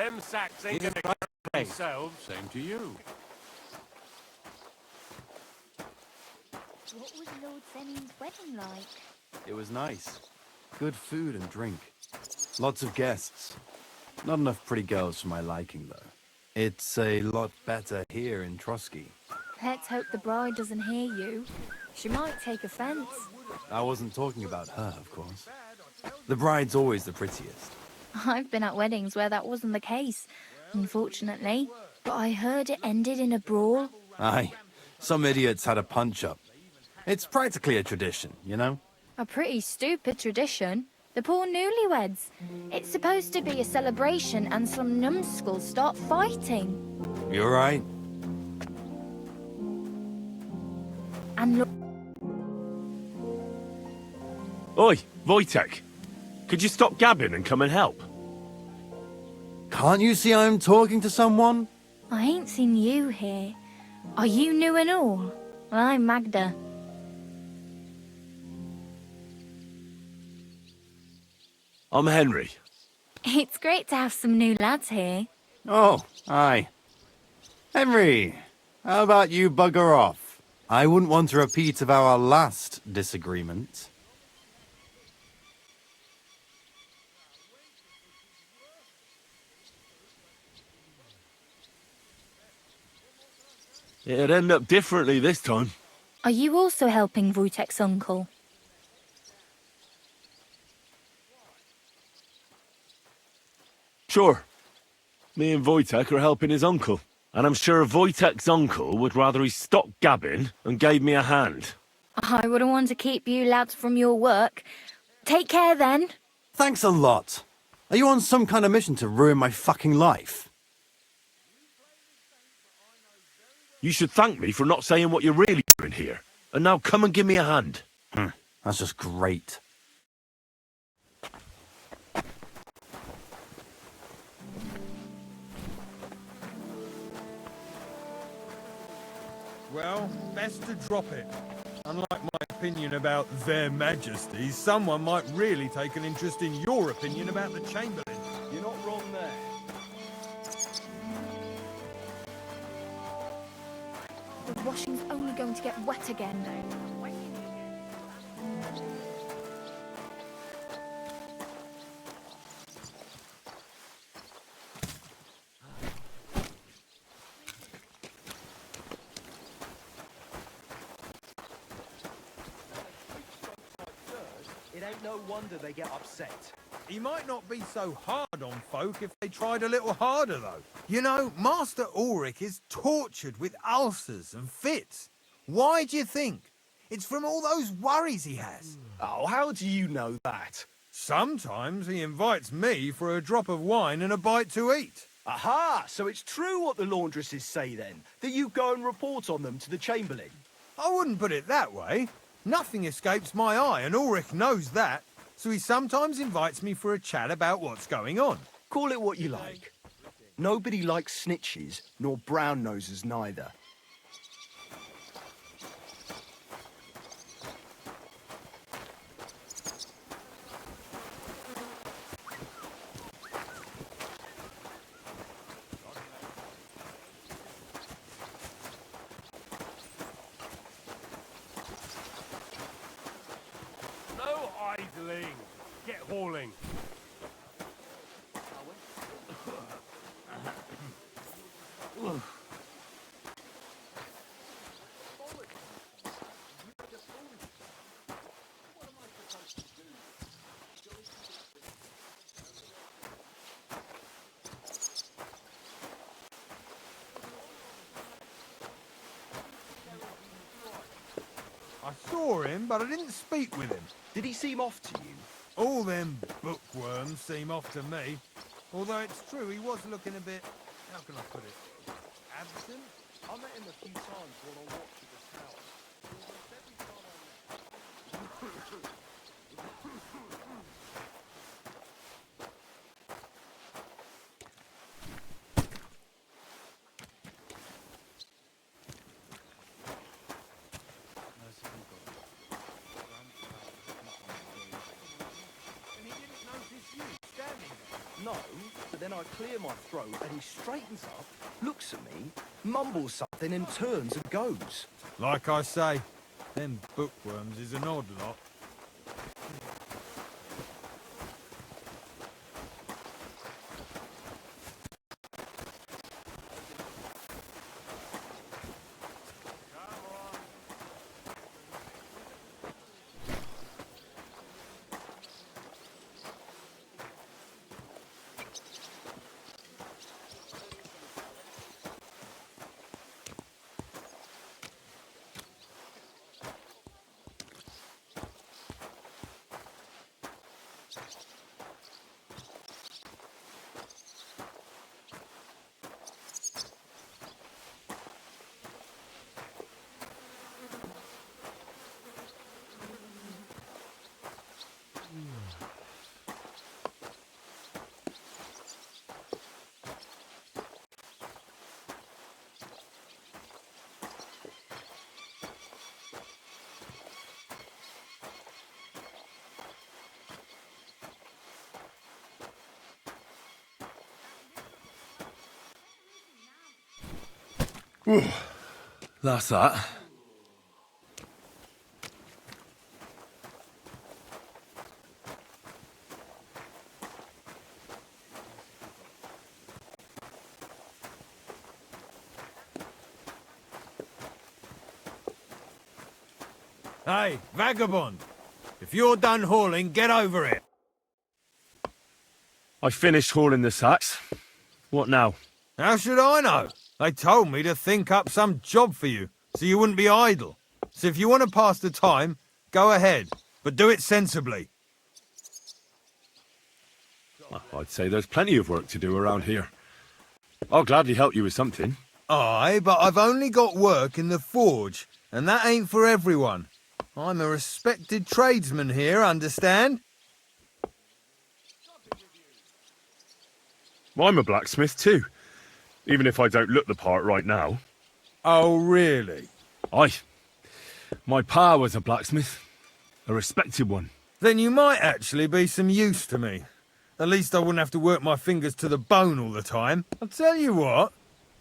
Them sacks ain't gonna carry themselves. Same to you. What was Lord Zenin's wedding like? It was nice. Good food and drink. Lots of guests. Not enough pretty girls for my liking, though. It's a lot better here in Trotsky. Let's hope the bride doesn't hear you. She might take offense. I wasn't talking about her, of course. The bride's always the prettiest. I've been at weddings where that wasn't the case, unfortunately. But I heard it ended in a brawl. Aye, some idiots had a punch-up. It's practically a tradition, you know? A pretty stupid tradition. The poor newlyweds. It's supposed to be a celebration and some numbskulls start fighting. You're right. And Oi, Wojtek. Could you stop gabbing and come and help? Can't you see I'm talking to someone? I ain't seen you here. Are you new and all? Well, I'm Magda. I'm Henry. It's great to have some new lads here. Oh, aye. Henry, how about you bugger off? I wouldn't want a repeat of our last disagreement. It'd end up differently this time. Are you also helping Wojtek's uncle? Sure. Me and Wojtek are helping his uncle. And I'm sure Wojtek's uncle would rather he stopped gabbing and gave me a hand. I wouldn't want to keep you lads from your work. Take care then. Thanks a lot. Are you on some kind of mission to ruin my fucking life? You should thank me for not saying what you're really doing here. And now come and give me a hand. That's just great. Well, best to drop it. Unlike my opinion about their majesties, someone might really take an interest in your opinion about the Chamberlain. You're not wrong there. The washing's only going to get wet again. It ain't no wonder they get upset. He might not be so hard on folk if they tried a little harder, though. You know, Master Ulrich is tortured with ulcers and fits. Why do you think? It's from all those worries he has. Oh, how do you know that? Sometimes he invites me for a drop of wine and a bite to eat. Aha! So it's true what the laundresses say then, that you go and report on them to the Chamberlain. I wouldn't put it that way. Nothing escapes my eye, and Ulrich knows that. So he sometimes invites me for a chat about what's going on. Call it what you like. Nobody likes snitches, nor brown nosers neither. No idling. Get hauling. I saw him, but I didn't speak with him. Did he seem off to you? All them bookworms seem off to me. Although it's true, he was looking a bit, how can I put it, absent? I met him a few times while on watch at the tower. No, but then I clear my throat and he straightens up, looks at me, mumbles something and turns and goes. Like I say, them bookworms is an odd lot. That's that. Hey, vagabond! If you're done hauling, get over it! I finished hauling the sacks. What now? How should I know? They told me to think up some job for you, so you wouldn't be idle. So if you want to pass the time, go ahead, but do it sensibly. Well, I'd say there's plenty of work to do around here. I'll gladly help you with something. Aye, but I've only got work in the forge, and that ain't for everyone. I'm a respected tradesman here, understand? Well, I'm a blacksmith too, even if I don't look the part right now. Oh, really? Aye. My pa was a blacksmith. A respected one. Then you might actually be some use to me. At least I wouldn't have to work my fingers to the bone all the time. I'll tell you what,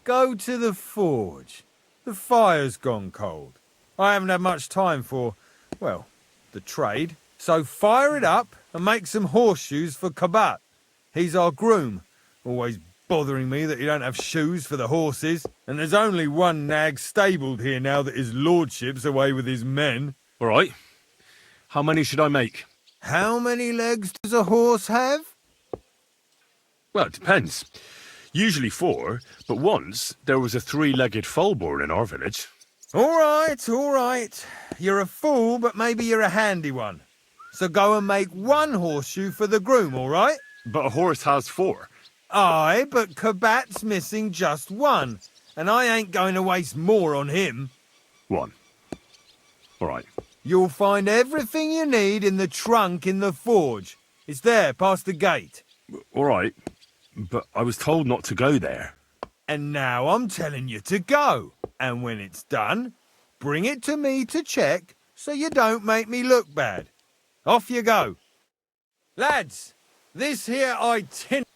go to the forge. The fire's gone cold. I haven't had much time for, well, the trade. So fire it up and make some horseshoes for Kabat. He's our groom. Always bothering me that you don't have shoes for the horses. And there's only one nag stabled here now that his lordship's away with his men. All right. How many should I make? How many legs does a horse have? Well, it depends. Usually 4, but once there was a 3-legged foal born in our village. All right. You're a fool, but maybe you're a handy one. So go and make one horseshoe for the groom, all right? But a horse has 4. Aye, but Kabat's missing just one, and I ain't going to waste more on him. 1. All right. You'll find everything you need in the trunk in the forge. It's there, past the gate. All right. But I was told not to go there. And now I'm telling you to go. And when it's done, bring it to me to check so you don't make me look bad. Off you go. Lads, this here itinerary...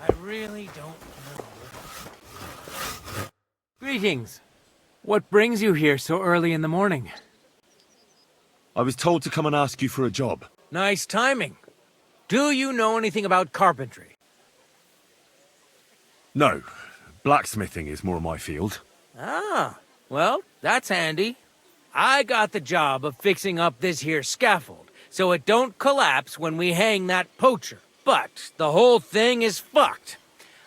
I really don't know. Greetings. What brings you here so early in the morning? I was told to come and ask you for a job. Nice timing. Do you know anything about carpentry? No. Blacksmithing is more my field. Ah, well, that's handy. I got the job of fixing up this here scaffold, so it don't collapse when we hang that poacher. But the whole thing is fucked.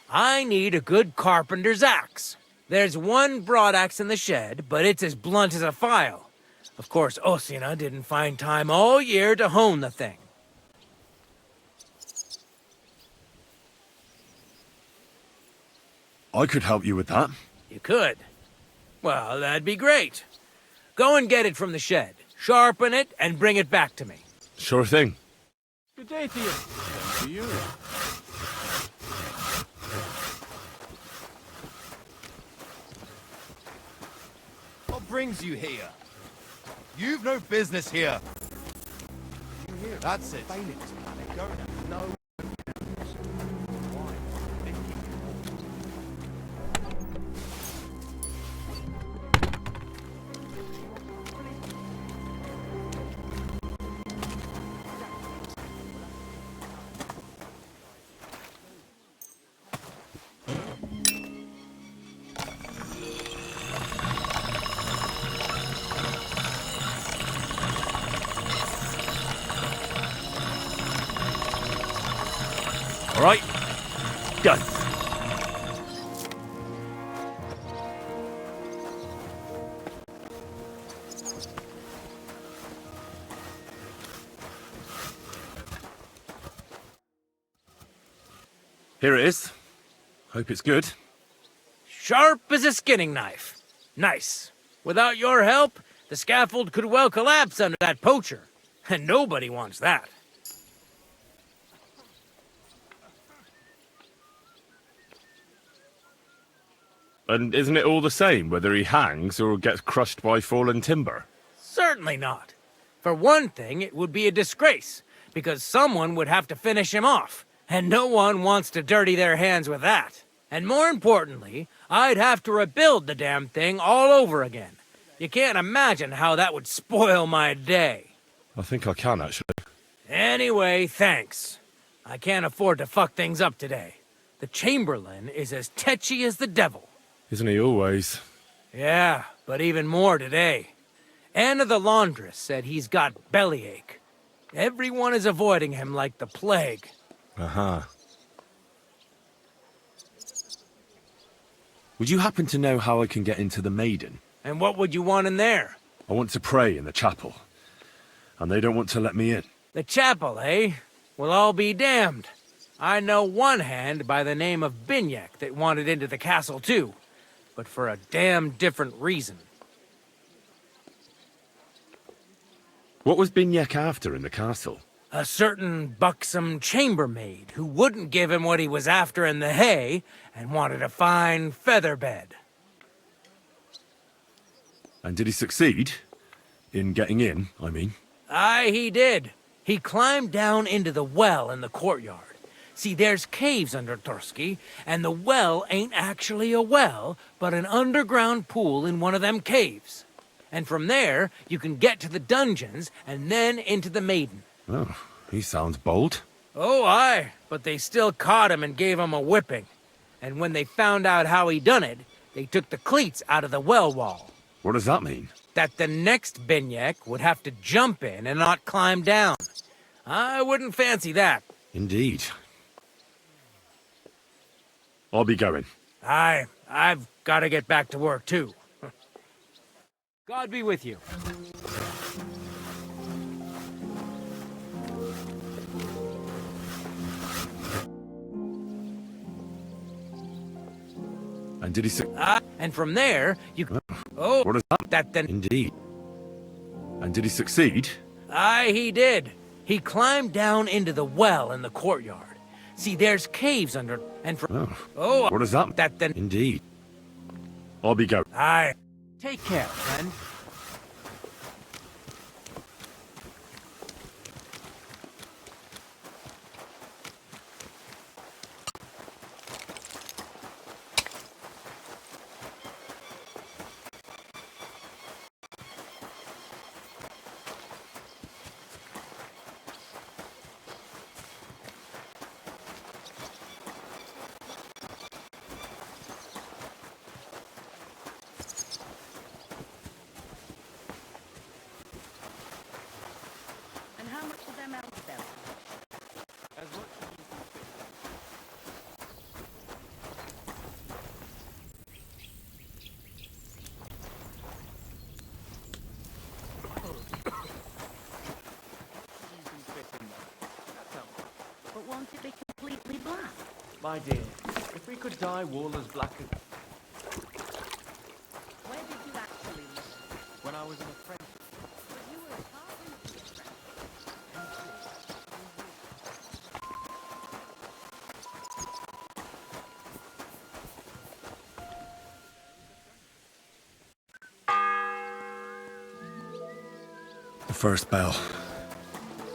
I need a good carpenter's axe. There's one broadaxe in the shed, but it's as blunt as a file. Of course, Osina didn't find time all year to hone the thing. I could help you with that. You could. Well, that'd be great. Go and get it from the shed, sharpen it, and bring it back to me. Sure thing. Good day to you. Same to you. What brings you here? You've no business here. That's it. No. All right. Go. Here it is. Hope it's good. Sharp as a skinning knife. Nice. Without your help, the scaffold could well collapse under that poacher. And nobody wants that. And isn't it all the same whether he hangs or gets crushed by fallen timber? Certainly not. For one thing, it would be a disgrace, because someone would have to finish him off, and no one wants to dirty their hands with that. And more importantly, I'd have to rebuild the damn thing all over again. You can't imagine how that would spoil my day. I think I can, actually. Anyway, thanks. I can't afford to fuck things up today. The Chamberlain is as tetchy as the devil. Isn't he always? Yeah, but even more today. Anna the laundress said he's got bellyache. Everyone is avoiding him like the plague. Uh-huh. Would you happen to know how I can get into the Maiden? And what would you want in there? I want to pray in the chapel. And they don't want to let me in. The chapel, eh? Well, I'll be damned. I know one hand by the name of Binyek that wanted into the castle too. But for a damn different reason. What was Binyek after in the castle? A certain buxom chambermaid who wouldn't give him what he was after in the hay and wanted a fine feather bed. And did he succeed? In getting in, I mean. Aye, he did. He climbed down into the well in the courtyard. See, there's caves under Torski, and the well ain't actually a well, but an underground pool in one of them caves. And from there, you can get to the dungeons, and then into the Maiden. Oh, he sounds bold. Oh, aye, but they still caught him and gave him a whipping. And when they found out how he done it, they took the cleats out of the well wall. What does that mean? That the next Binyek would have to jump in and not climb down. I wouldn't fancy that. Indeed. I'll be going. Aye, I've got to get back to work too. God be with you. And did he succeed? And from there, you... Oh, What does that then... Indeed. And did he succeed? Aye, he did. He climbed down into the well in the courtyard. See, there's caves under... And from... Oh, What does that then... Indeed. I'll be going. Aye. Take care, friend. My dear, if we could dye wool as black as... Where did you actually live? When I was an apprentice. But you were a carpenter. The first bell.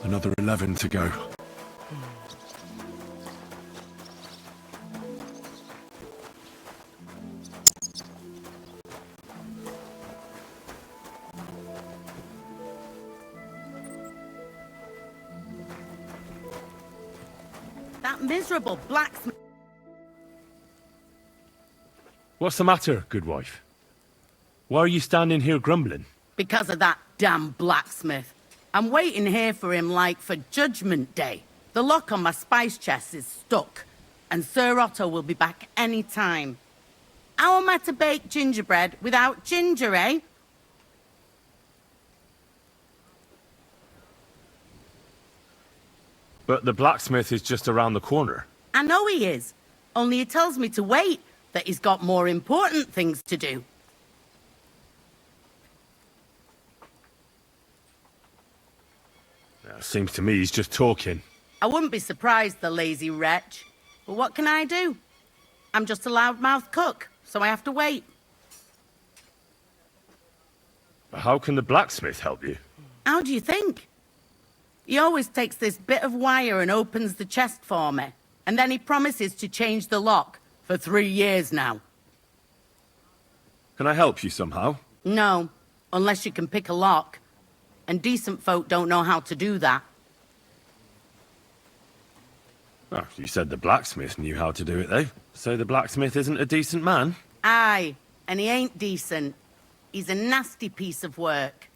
Another 11 to go. That miserable blacksmith. What's the matter, good wife? Why are you standing here grumbling? Because of that damn blacksmith. I'm waiting here for him like for Judgment Day. The lock on my spice chest is stuck, and Sir Otto will be back any time. How am I to bake gingerbread without ginger, eh? But the blacksmith is just around the corner. I know he is, only he tells me to wait, that he's got more important things to do. Seems to me he's just talking. I wouldn't be surprised, the lazy wretch. But what can I do? I'm just a loudmouth cook, so I have to wait. But how can the blacksmith help you? How do you think? He always takes this bit of wire and opens the chest for me. And then he promises to change the lock for 3 years now. Can I help you somehow? No, unless you can pick a lock. And decent folk don't know how to do that. Oh, you said the blacksmith knew how to do it, though. So the blacksmith isn't a decent man? Aye, and he ain't decent. He's a nasty piece of work.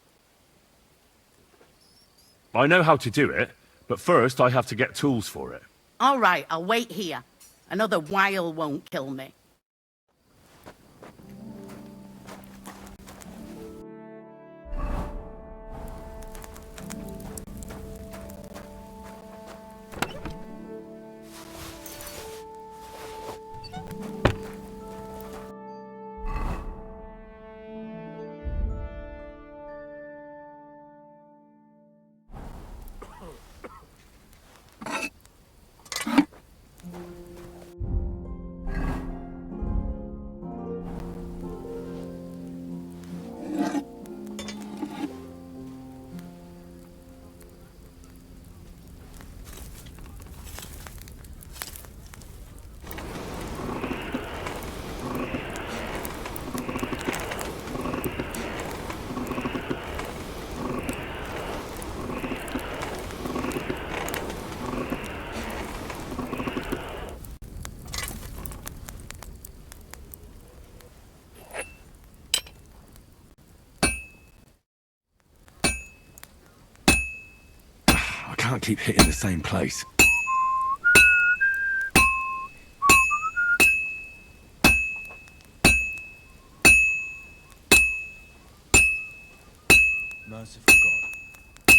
I know how to do it, but first I have to get tools for it. All right, I'll wait here. Another while won't kill me. I can't keep hitting the same place. Merciful God,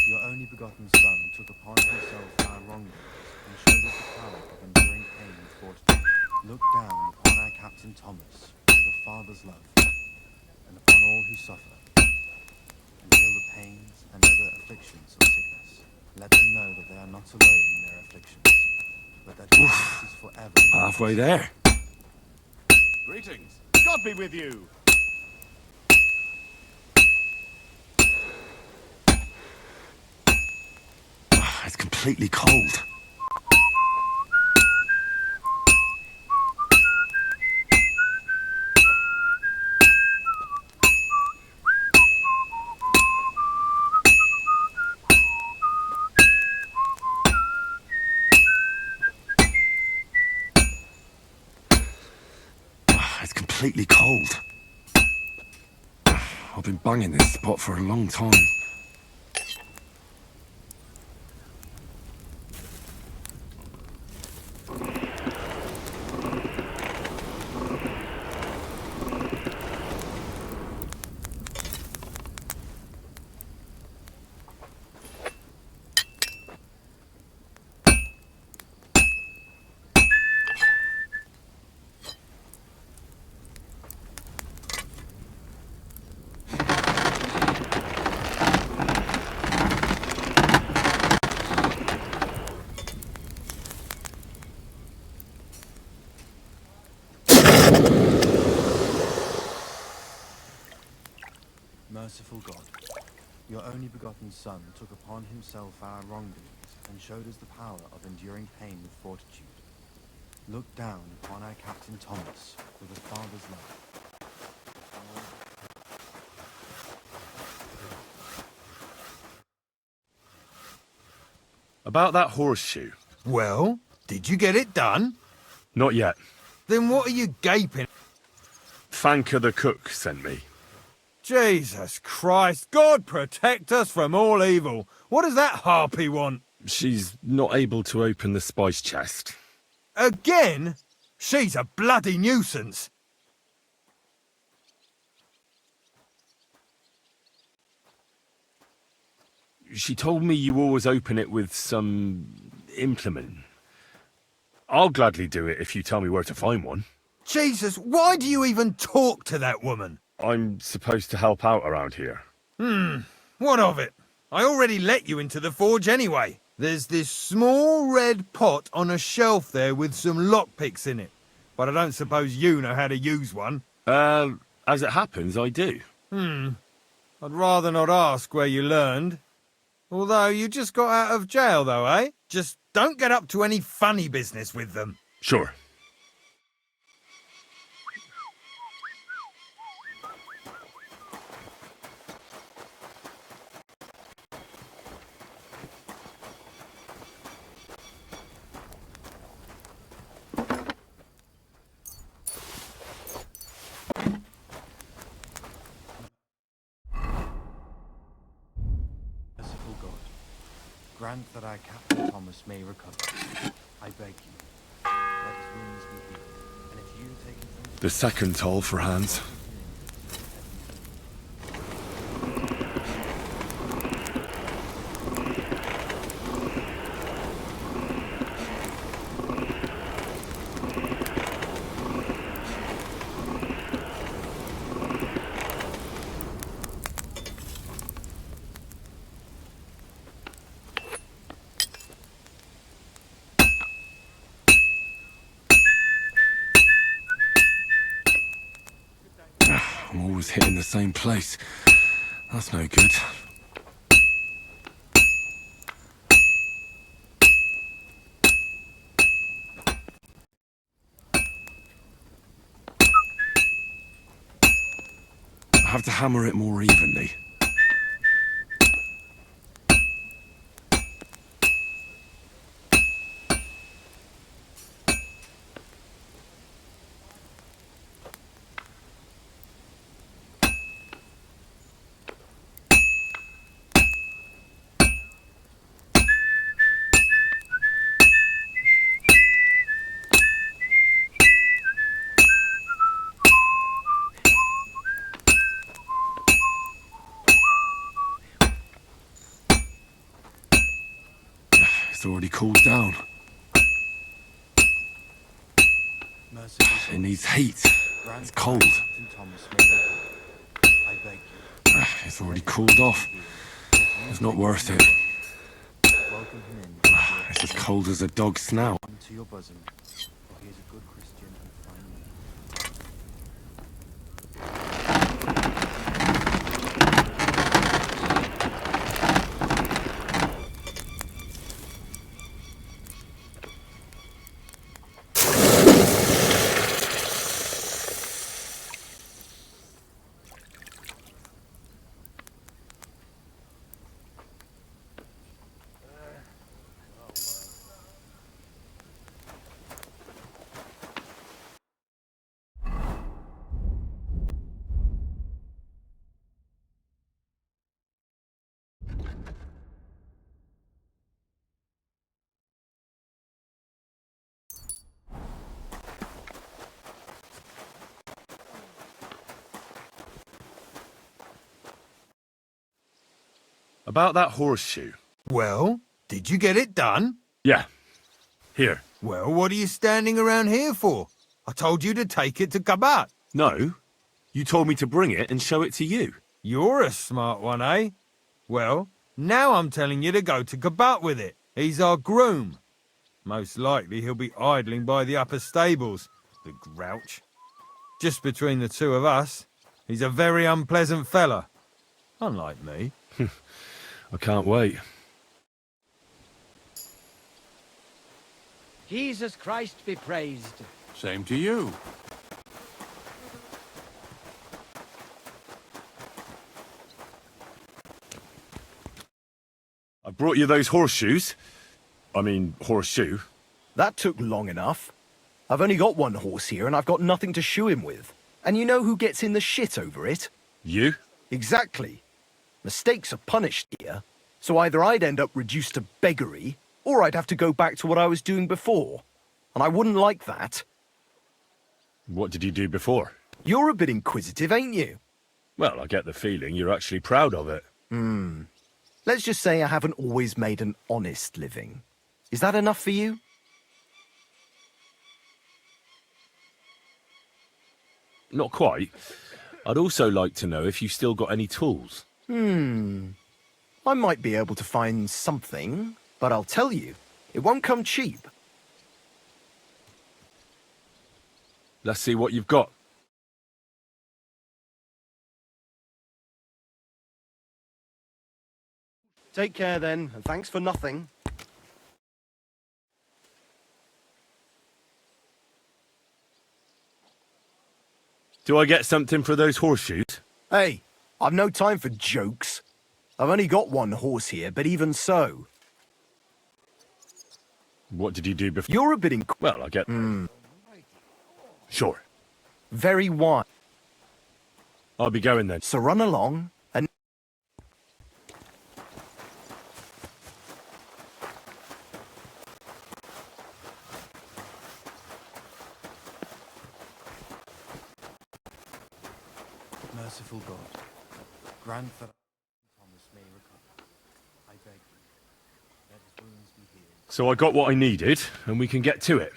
your only begotten Son took upon himself our wrongdoings and showed us the power of enduring pain and fortitude. Look down upon our Captain Thomas with a father's love, and upon all who suffer, and heal the pains and other afflictions of sickness. Let them know that they are not alone in their afflictions, but that Christ is forever. Halfway there. Greetings. God be with you. It's completely cold. It's completely cold. I've been banging this spot for a long time. Merciful God, your only begotten Son took upon himself our wrongdoings and showed us the power of enduring pain with fortitude. Look down upon our Captain Thomas with a father's love. About that horseshoe. Well, did you get it done? Not yet. Then what are you gaping? Fanker the cook sent me. Jesus Christ, God protect us from all evil. What does that harpy want? She's not able to open the spice chest. Again? She's a bloody nuisance. She told me you always open it with some implement. I'll gladly do it if you tell me where to find one. Jesus, why do you even talk to that woman? I'm supposed to help out around here. What of it? I already let you into the forge anyway. There's this small red pot on a shelf there with some lockpicks in it. But I don't suppose you know how to use one. As it happens, I do. I'd rather not ask where you learned. Although you just got out of jail though, eh? Just don't get up to any funny business with them. Sure. Merciful God, grant that our Captain Thomas may recover. I beg you, let his wounds be healed, and if you take him from The second toll for Hans. I'm always hitting the same place. That's no good. I have to hammer it more evenly. It's already cooled down. merciful It God, needs heat. grant It's that cold. our Captain Thomas may recover. I beg you. It's already cooled off. It's not worth it. Welcome him in. It's as cold as a dog's snout. To your bosom, for he is a good Christian and fine man. About that horseshoe. Well, did you get it done? Yeah. Here. Well, what are you standing around here for? I told you to take it to Kabat. No. You told me to bring it and show it to you. You're a smart one, eh? Well, now I'm telling you to go to Kabat with it. He's our groom. Most likely he'll be idling by the upper stables, the grouch. Just between the two of us, he's a very unpleasant fella. Unlike me. I can't wait. Jesus Christ be praised. Same to you. I brought you those horseshoes. I mean, horseshoe. That took long enough. I've only got one horse here and I've got nothing to shoe him with. And you know who gets in the shit over it? You? Exactly. Mistakes are punished here. So either I'd end up reduced to beggary, or I'd have to go back to what I was doing before. And I wouldn't like that. What did you do before? You're a bit inquisitive, ain't you? Well, I get the feeling you're actually proud of it. Let's just say I haven't always made an honest living. Is that enough for you? Not quite. I'd also like to know if you've still got any tools. I might be able to find something, but I'll tell you, it won't come cheap. Let's see what you've got. Take care then, and thanks for nothing. Do I get something for those horseshoes? Hey, I've no time for jokes. I've only got one horse here, but even so. What did you do before? You're a bit Well, I get... Sure. very wise. I'll be going then. So run along, and... Merciful God, grant that Thomas may recover. I beg you, let his wounds be healed. So I got what I needed, and we can get to it.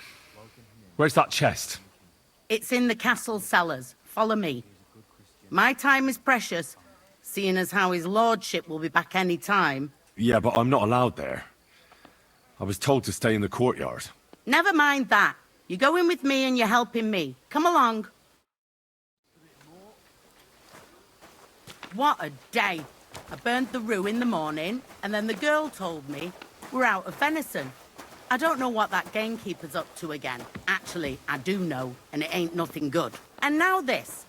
Where's that chest? It's in the castle cellars. Follow me. My time is precious, seeing as how his lordship will be back any time. Yeah, but I'm not allowed there. I was told to stay in the courtyard. Never mind that. You're going with me and you're helping me. Come along. What a day. I burnt the rue in the morning, and then the girl told me we're out of venison. I don't know what that gamekeeper's up to again. Actually, I do know, and it ain't nothing good. And now this.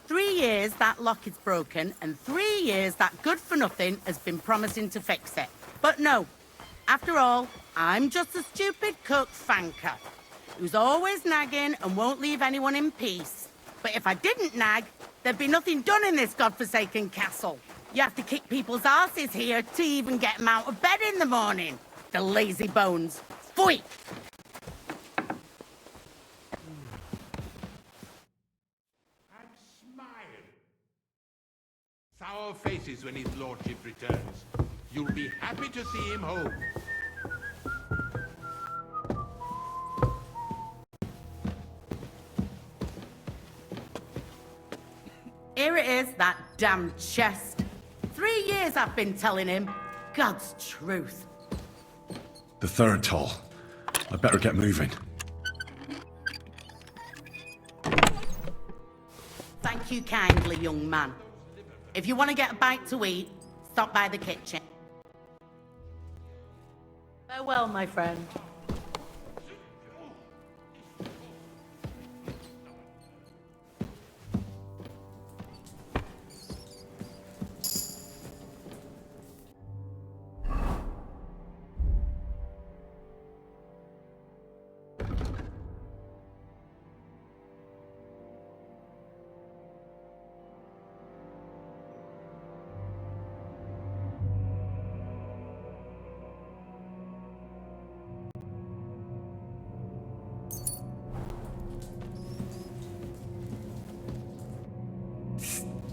3 years that lock is broken, and 3 years that good-for-nothing has been promising to fix it. But no. After all, I'm just a stupid cook fanker who's always nagging and won't leave anyone in peace. But if I didn't nag, there'd be nothing done in this godforsaken castle. You have to kick people's asses here to even get them out of bed in the morning. The lazy bones. Pfui! Sour faces when his lordship returns. You'll be happy to see him home. Here it is, that damn chest. 3 years I've been telling him. God's truth. The third toll. I better get moving. Thank you kindly, young man. If you want to get a bite to eat, stop by the kitchen. Farewell, my friend.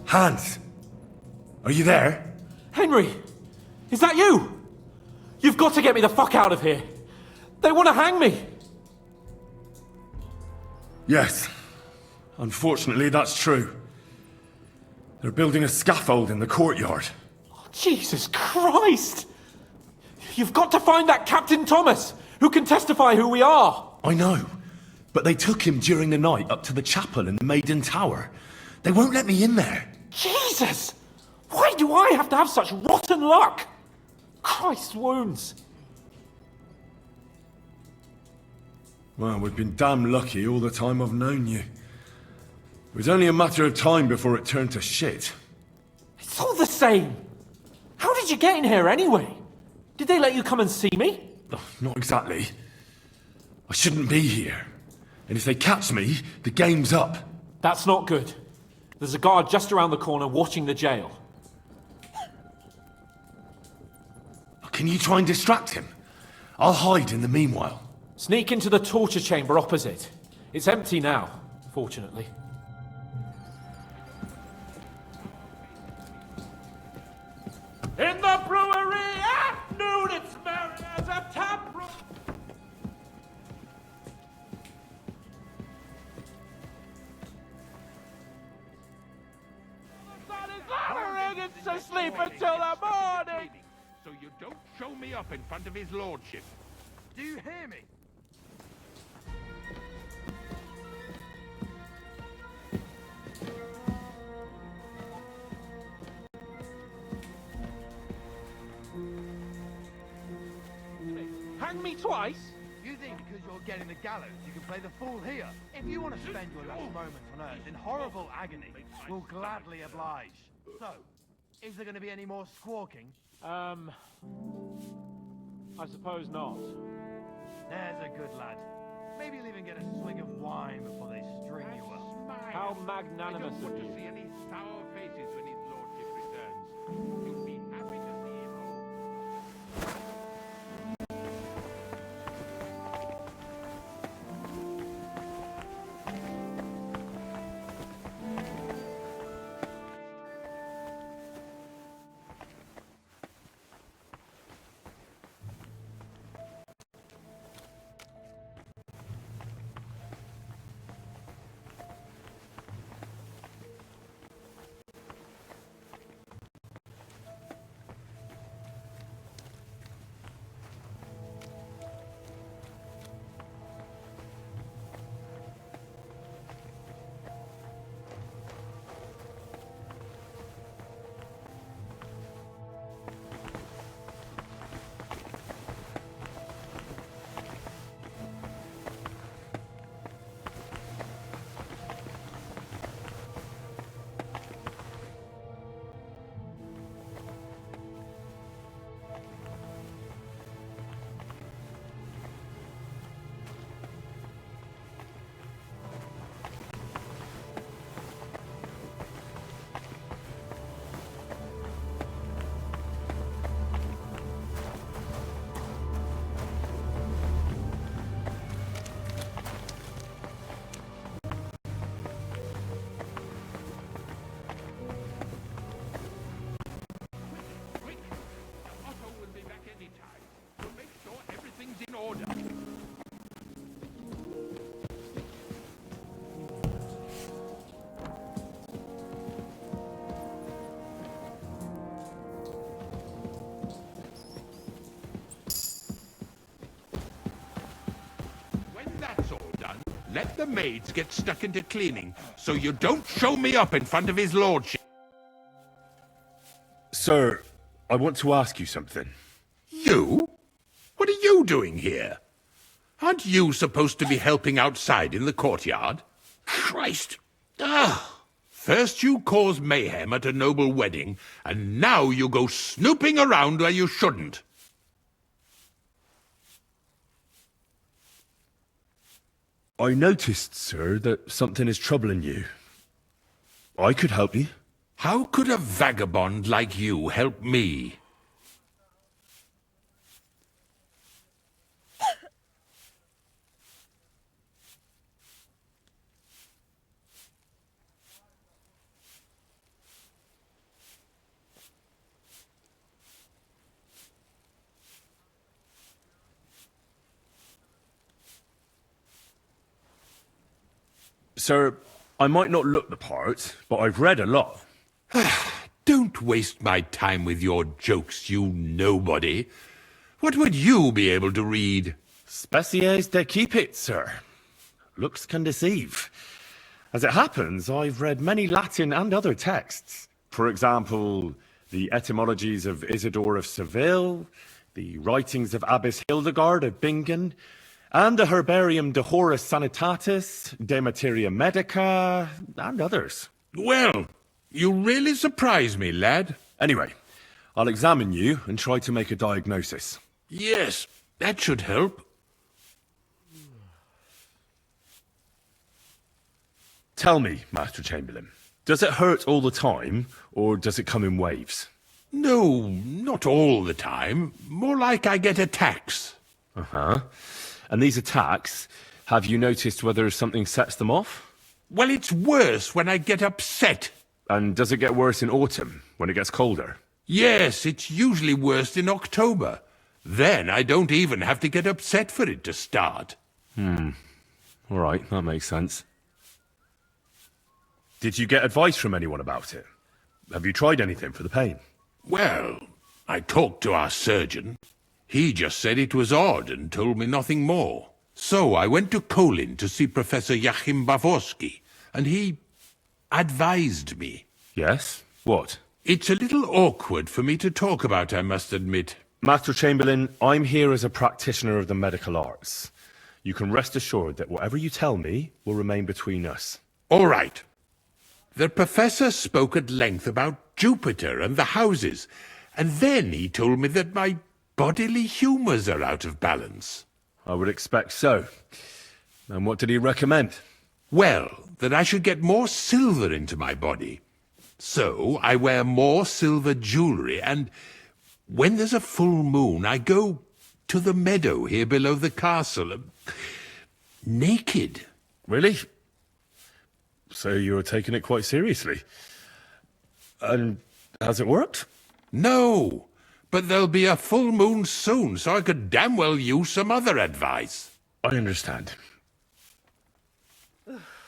Hans! Are you there? Henry! Is that you? You've got to get me the fuck out of here. They want to hang me. Yes. Unfortunately, that's true. They're building a scaffold in the courtyard. Oh, Jesus Christ! You've got to find that Captain Thomas, who can testify who we are. I know. But they took him during the night up to the chapel in the Maiden Tower. They won't let me in there. Jesus! Why do I have to have such rotten luck? Christ's wounds. Well, we've been damn lucky all the time I've known you. It was only a matter of time before it turned to shit. It's all the same. How did you get in here anyway? Did they let you come and see me? Oh, not exactly. I shouldn't be here. And if they catch me, the game's up. That's not good. There's a guard just around the corner watching the jail. Can you try and distract him? I'll hide in the meanwhile. Sneak into the torture chamber opposite. It's empty now, fortunately. In the brewery at noon, it's merry as a tap room. The sun is lowering, it's asleep until the morning. So you don't show me up in front of his lordship. Do you hear me? Hang me twice? You think because you're getting the gallows, you can play the fool here? If you want to spend your last moments on Earth in horrible agony, we'll gladly oblige. So, is there going to be any more squawking? I suppose not. There's a good lad. Maybe you'll even get a swig of wine before they string you up. How I magnanimous don't of want to you. see any sour faces when his lordship returns. You'll be happy to see him home. Quick! Otto will be back any time. We'll make sure everything's in order. When that's all done, let the maids get stuck into cleaning, so you don't show me up in front of his lordship. Sir, I want to ask you something. You? What are you doing here? Aren't you supposed to be helping outside in the courtyard? Christ! Ah! First you cause mayhem at a noble wedding, and now you go snooping around where you shouldn't. I noticed, sir, that something is troubling you. I could help you. How could a vagabond like you help me? Sir, I might not look the part, but I've read a lot. Don't waste my time with your jokes, you nobody. What would you be able to read? Species de keep it, sir. Looks can deceive. As it happens, I've read many Latin and other texts. For example, the etymologies of Isidore of Seville, the writings of Abbess Hildegard of Bingen, and the Herbarium de Horis Sanitatis, De Materia Medica, and others. Well, you really surprise me, lad. Anyway, I'll examine you and try to make a diagnosis. Yes, that should help. Tell me, Master Chamberlain, does it hurt all the time, or does it come in waves? No, not all the time. More like I get attacks. Uh-huh. And these attacks, have you noticed whether something sets them off? Well, it's worse when I get upset. And does it get worse in autumn, when it gets colder? Yes, it's usually worst in October. Then I don't even have to get upset for it to start. All right, that makes sense. Did you get advice from anyone about it? Have you tried anything for the pain? Well, I talked to our surgeon. He just said it was odd and told me nothing more. So I went to Kolin to see Professor Joachim Bavorsky, and he advised me. Yes? What? It's a little awkward for me to talk about, I must admit. Master Chamberlain, I'm here as a practitioner of the medical arts. You can rest assured that whatever you tell me will remain between us. All right. The professor spoke at length about Jupiter and the houses, and then he told me that my bodily humours are out of balance. I would expect so. And what did he recommend? Well, that I should get more silver into my body. So I wear more silver jewellery, and when there's a full moon, I go to the meadow here below the castle, naked. Really? So you're taking it quite seriously. And has it worked? No, but there'll be a full moon soon, so I could damn well use some other advice. I understand.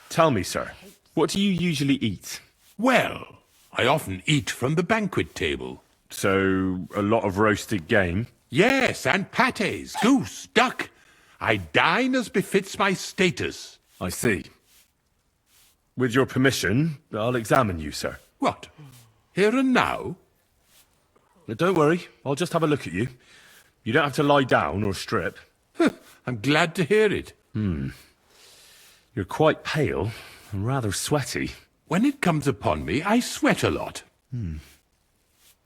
Tell me, sir, what do you usually eat? Well, I often eat from the banquet table. So, a lot of roasted game? Yes, and pâtés, goose, duck. I dine as befits my status. I see. With your permission, I'll examine you, sir. What? Here and now? Don't worry, I'll just have a look at you. You don't have to lie down or strip. I'm glad to hear it. You're quite pale and rather sweaty. When it comes upon me, I sweat a lot.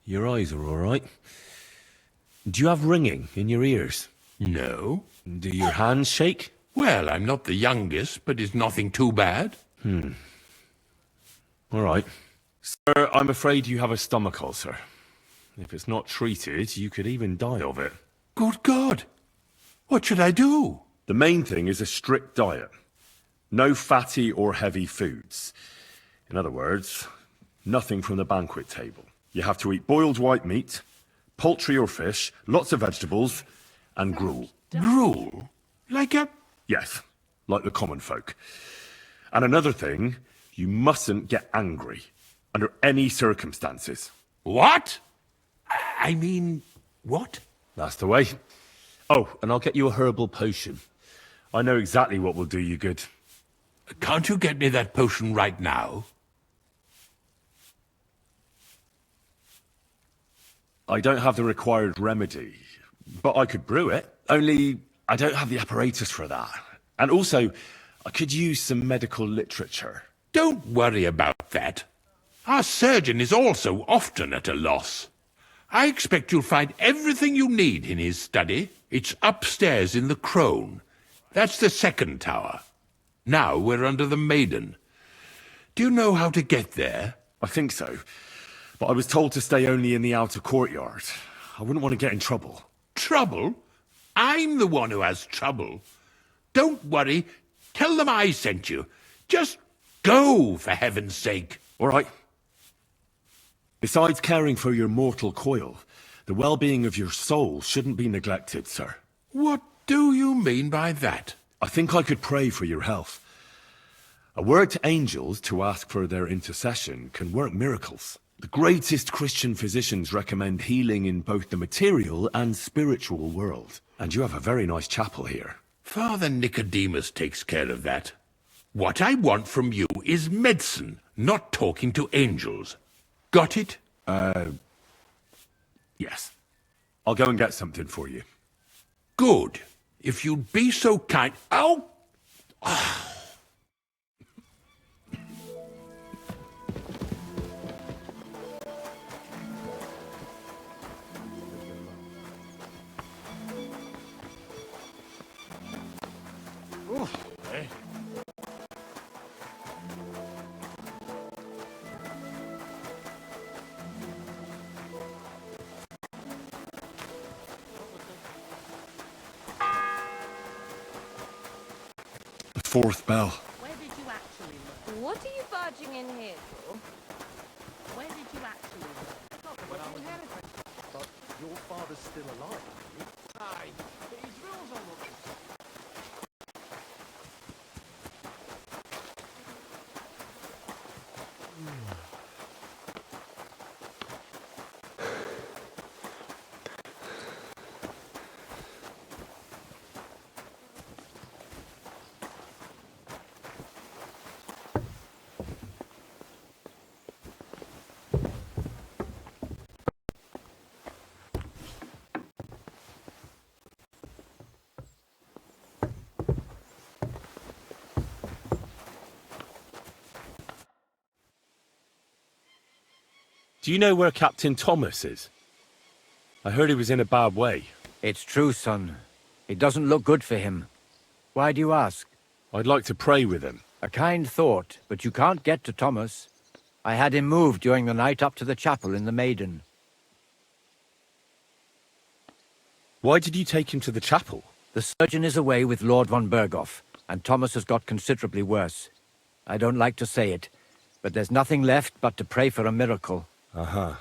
Your eyes are all right. Do you have ringing in your ears? No. Do your hands shake? Well, I'm not the youngest, but it's nothing too bad. All right. Sir, I'm afraid you have a stomach ulcer. If it's not treated, you could even die of it. Good God! What should I do? The main thing is a strict diet. No fatty or heavy foods. In other words, nothing from the banquet table. You have to eat boiled white meat, poultry or fish, lots of vegetables, and gruel. Gruel? Like a... Yes, like the common folk. And another thing, you mustn't get angry, under any circumstances. What? I mean, what? That's the way. Oh, and I'll get you a herbal potion. I know exactly what will do you good. Can't you get me that potion right now? I don't have the required remedy, but I could brew it. Only, I don't have the apparatus for that. And also, I could use some medical literature. Don't worry about that. Our surgeon is also often at a loss. I expect you'll find everything you need in his study. It's upstairs in the Crone. That's the second tower. Now we're under the Maiden. Do you know how to get there? I think so. But I was told to stay only in the outer courtyard. I wouldn't want to get in trouble. Trouble? I'm the one who has trouble. Don't worry. Tell them I sent you. Just go, for heaven's sake. All right. Besides caring for your mortal coil, the well-being of your soul shouldn't be neglected, sir. What do you mean by that? I think I could pray for your health. A word to angels to ask for their intercession can work miracles. The greatest Christian physicians recommend healing in both the material and spiritual world. And you have a very nice chapel here. Father Nicodemus takes care of that. What I want from you is medicine, not talking to angels. Got it? Yes. I'll go and get something for you. Good. If you'd be so kind... Ow! The fourth bell. Where did you actually live? What are you barging in here for? Where did you actually live? But your father's still alive. Aye, but his rules on what Do you know where Captain Thomas is? I heard he was in a bad way. It's true, son. It doesn't look good for him. Why do you ask? I'd like to pray with him. A kind thought, but you can't get to Thomas. I had him moved during the night up to the chapel in the Maiden. Why did you take him to the chapel? The surgeon is away with Lord von Berghoff, and Thomas has got considerably worse. I don't like to say it, but there's nothing left but to pray for a miracle. Uh-huh.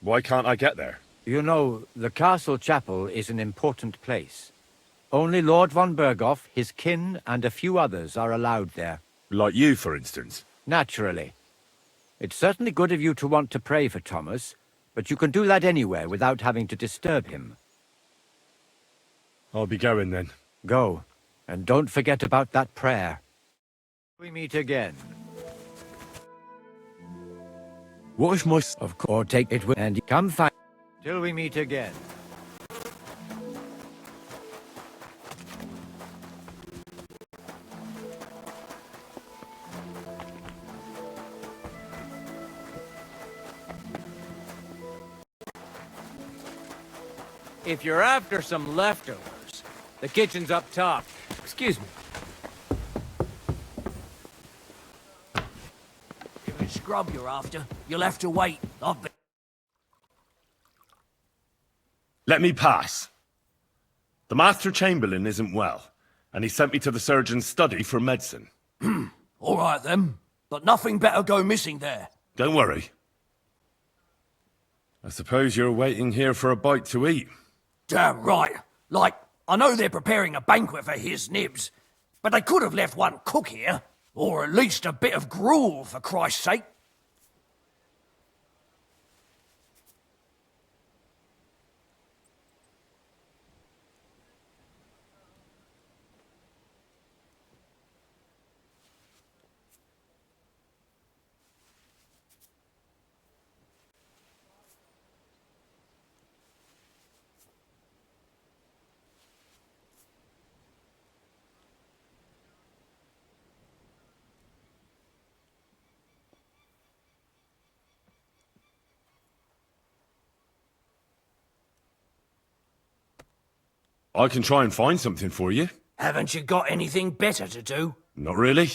Why can't I get there? You know, the castle chapel is an important place. Only Lord von Berghoff, his kin, and a few others are allowed there. Like you, for instance. Naturally. It's certainly good of you to want to pray for Thomas, but you can do that anywhere without having to disturb him. I'll be going then. Go, and don't forget about that prayer. We meet again. What if my... Of course, take it with and come find... Till we meet again. If you're after some leftovers, the kitchen's up top. Excuse me. If it's scrub you're after, you'll have to wait. I've been... Let me pass. The Master Chamberlain isn't well, and he sent me to the surgeon's study for medicine. All right then, but nothing better go missing there. Don't worry. I suppose you're waiting here for a bite to eat. Damn right. Like, I know they're preparing a banquet for his nibs, but they could have left one cook here, or at least a bit of gruel, for Christ's sake. I can try and find something for you. Haven't you got anything better to do? Not really.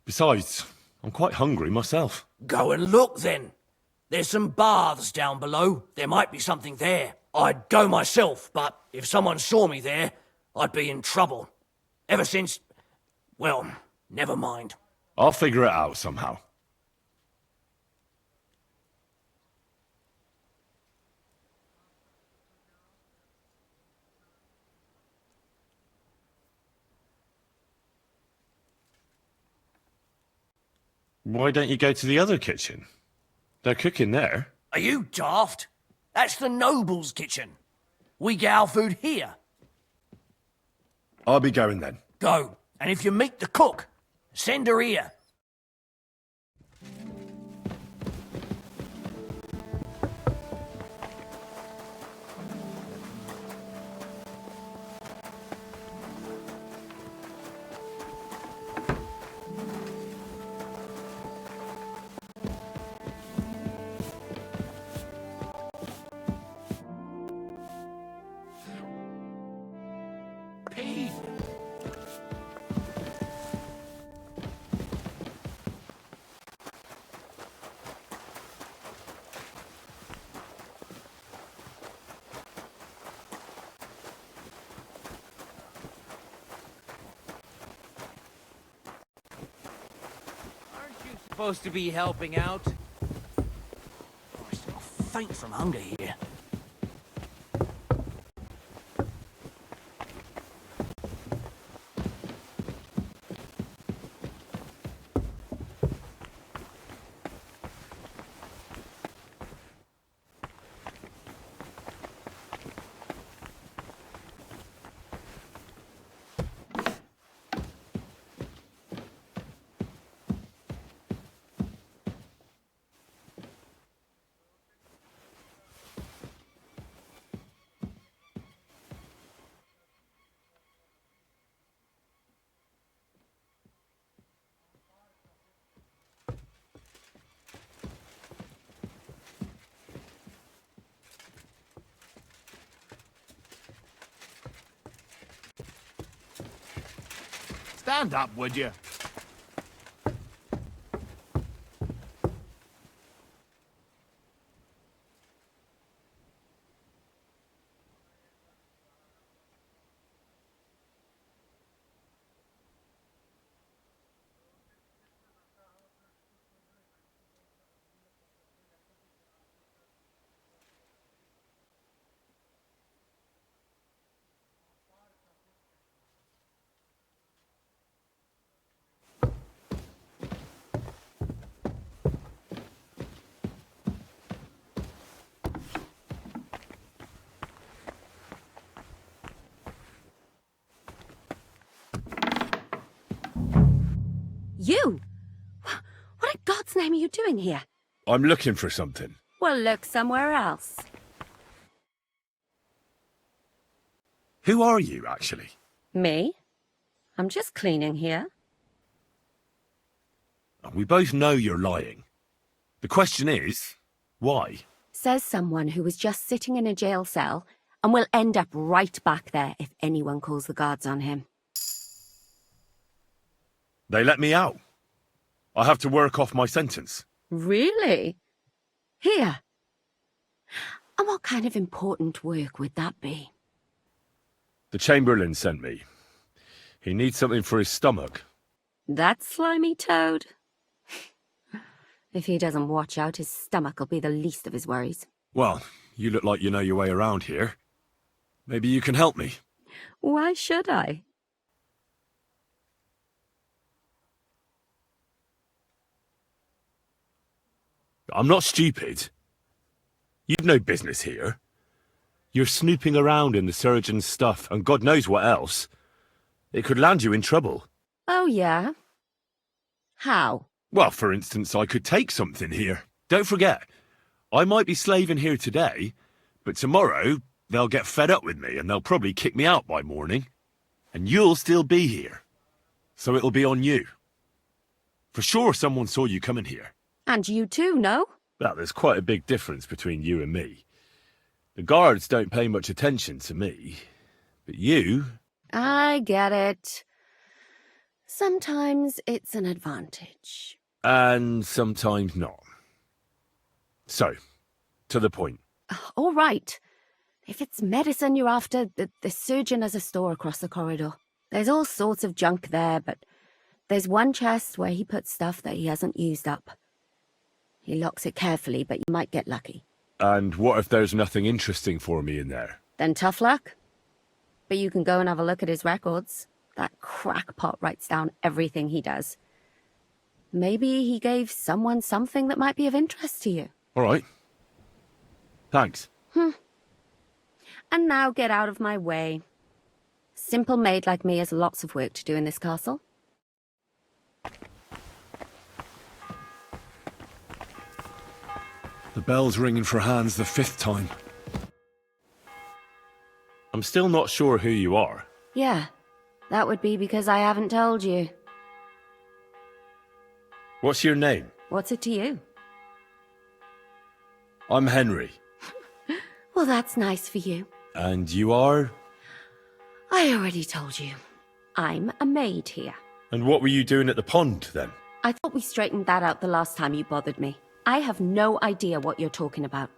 Besides, I'm quite hungry myself. Go and look then. There's some baths down below. There might be something there. I'd go myself, but if someone saw me there, I'd be in trouble. Ever since... well, never mind. I'll figure it out somehow. Why don't you go to the other kitchen? They're cooking there. Are you daft? That's the noble's kitchen. We get our food here. I'll be going then. Go, and if you meet the cook, send her here. supposed to be helping out. Christ, I'll faint from hunger here. Stand up, would you? You? What in God's name are you doing here? I'm looking for something. Well, look somewhere else. Who are you, actually? Me? I'm just cleaning here. We both know you're lying. The question is, why? Says someone who was just sitting in a jail cell and will end up right back there if anyone calls the guards on him. They let me out. I have to work off my sentence. Really? Here? And what kind of important work would that be? The Chamberlain sent me. He needs something for his stomach. That slimy toad? If he doesn't watch out, his stomach will be the least of his worries. Well, you look like you know your way around here. Maybe you can help me. Why should I? I'm not stupid. You've no business here. You're snooping around in the surgeon's stuff and God knows what else. It could land you in trouble. Oh, yeah? How? Well, for instance, I could take something here. Don't forget, I might be slaving here today, but tomorrow they'll get fed up with me and they'll probably kick me out by morning. And you'll still be here. So it'll be on you. For sure someone saw you coming here. And you too, no? Well, there's quite a big difference between you and me. The guards don't pay much attention to me, but you... I get it. Sometimes it's an advantage. And sometimes not. So, to the point. All right. If it's medicine you're after, the surgeon has a store across the corridor. There's all sorts of junk there, but there's one chest where he puts stuff that he hasn't used up. He locks it carefully, but you might get lucky. And what if there's nothing interesting for me in there? Then tough luck. But you can go and have a look at his records. That crackpot writes down everything he does. Maybe he gave someone something that might be of interest to you. All right. Thanks. And now get out of my way. Simple maid like me has lots of work to do in this castle. The bell's ringing for Hans the 5th time. I'm still not sure who you are. Yeah, that would be because I haven't told you. What's your name? What's it to you? I'm Henry. Well, that's nice for you. And you are? I already told you. I'm a maid here. And what were you doing at the pond, then? I thought we straightened that out the last time you bothered me. I have no idea what you're talking about.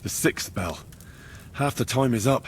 The 6th bell. Half the time is up.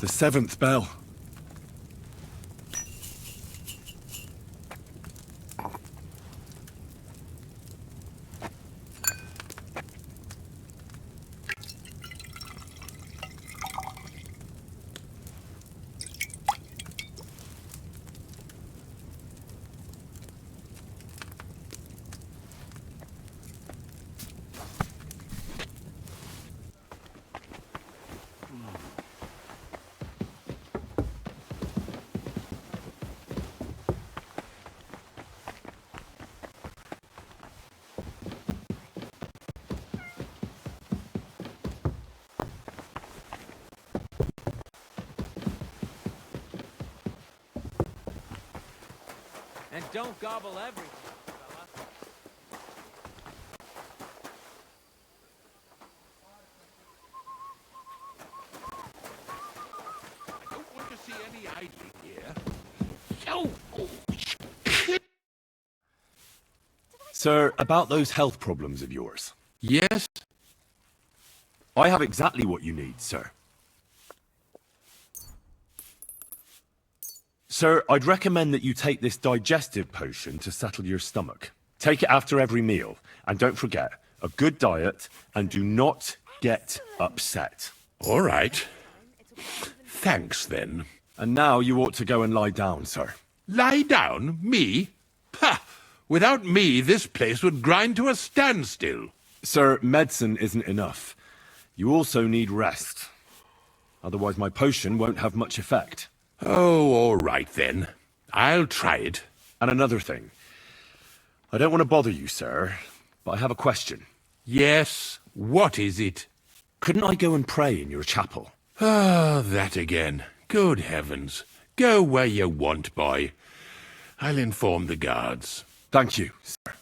The 7th bell. And don't gobble everything, fella. Sir, about those health problems of yours. Yes? I have exactly what you need, sir. Sir, I'd recommend that you take this digestive potion to settle your stomach. Take it after every meal, and don't forget, a good diet, and do not get upset. All right. Thanks, then. And now you ought to go and lie down, sir. Lie down? Me? Ha! Without me, this place would grind to a standstill. Sir, medicine isn't enough. You also need rest. Otherwise my potion won't have much effect. Oh, all right then. I'll try it. And another thing. I don't want to bother you, sir, but I have a question. Yes? What is it? Couldn't I go and pray in your chapel? Ah, that again. Good heavens. Go where you want, boy. I'll inform the guards. Thank you, sir.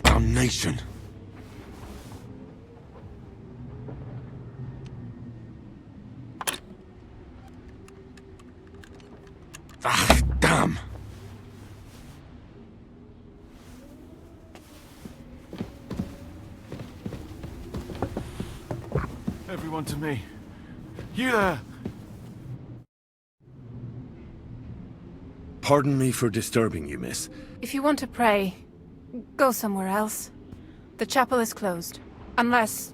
Damnation. Ah, damn. Everyone to me. You there! Pardon me for disturbing you, miss. If you want to pray, go somewhere else. The chapel is closed. Unless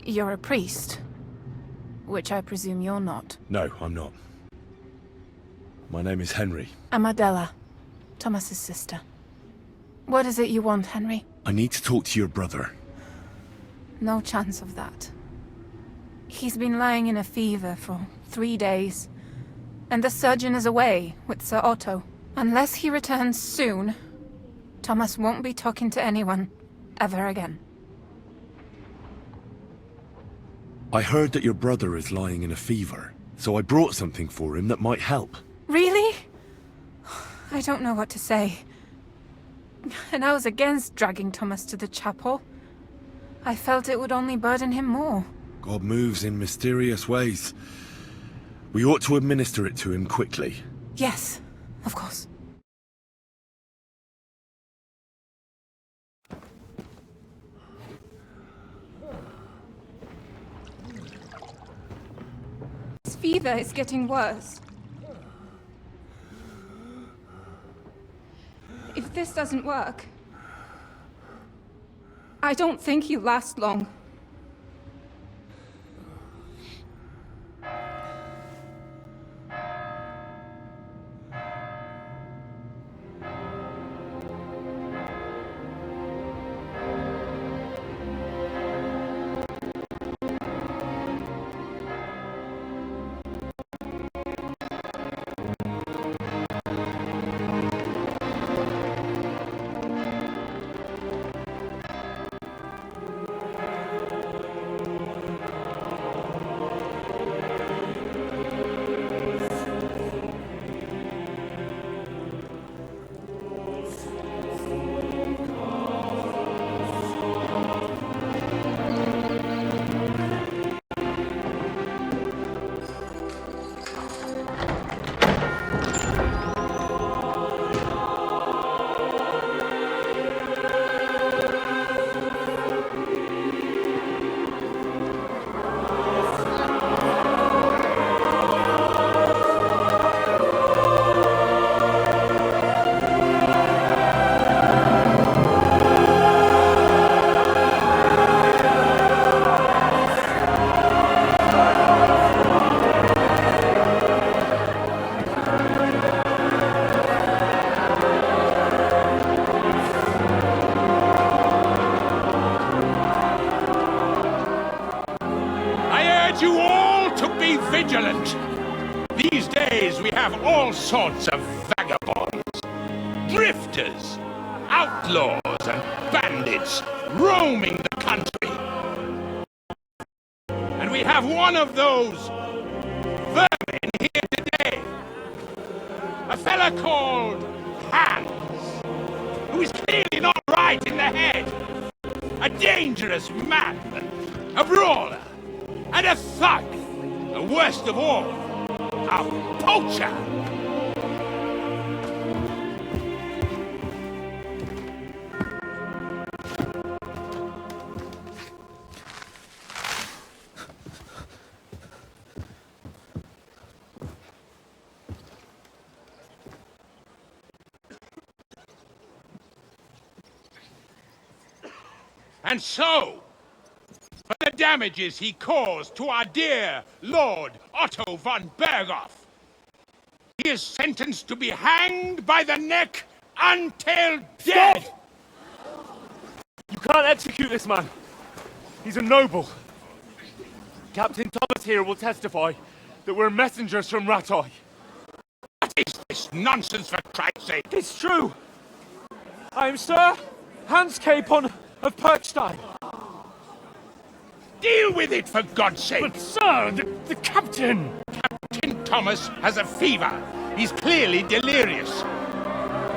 you're a priest. Which I presume you're not. No, I'm not. My name is Henry. I'm Adela, Thomas's sister. What is it you want, Henry? I need to talk to your brother. No chance of that. He's been lying in a fever for 3 days. And the surgeon is away with Sir Otto. Unless he returns soon, Thomas won't be talking to anyone ever again. I heard that your brother is lying in a fever, so I brought something for him that might help. Really? I don't know what to say. And I was against dragging Thomas to the chapel. I felt it would only burden him more. God moves in mysterious ways. We ought to administer it to him quickly. Yes, of course. His fever is getting worse. If this doesn't work, I don't think he'll last long. have all sorts of vagabonds, drifters, outlaws and bandits roaming the country. And we have one of those vermin here today. A fella called Hans, who is clearly not right in the head. A dangerous madman, a brawler, and a thug. And worst of all, a poacher. And so, for the damages he caused to our dear Lord Otto von Berghoff, he is sentenced to be hanged by the neck until dead! Stop! You can't execute this man. He's a noble. Captain Thomas here will testify that we're messengers from Ratoi. What is this nonsense, for Christ's sake? It's true. I am Sir Hans Capon of Perkstein. Deal with it, for God's sake! But sir, the captain! Captain Thomas has a fever. He's clearly delirious.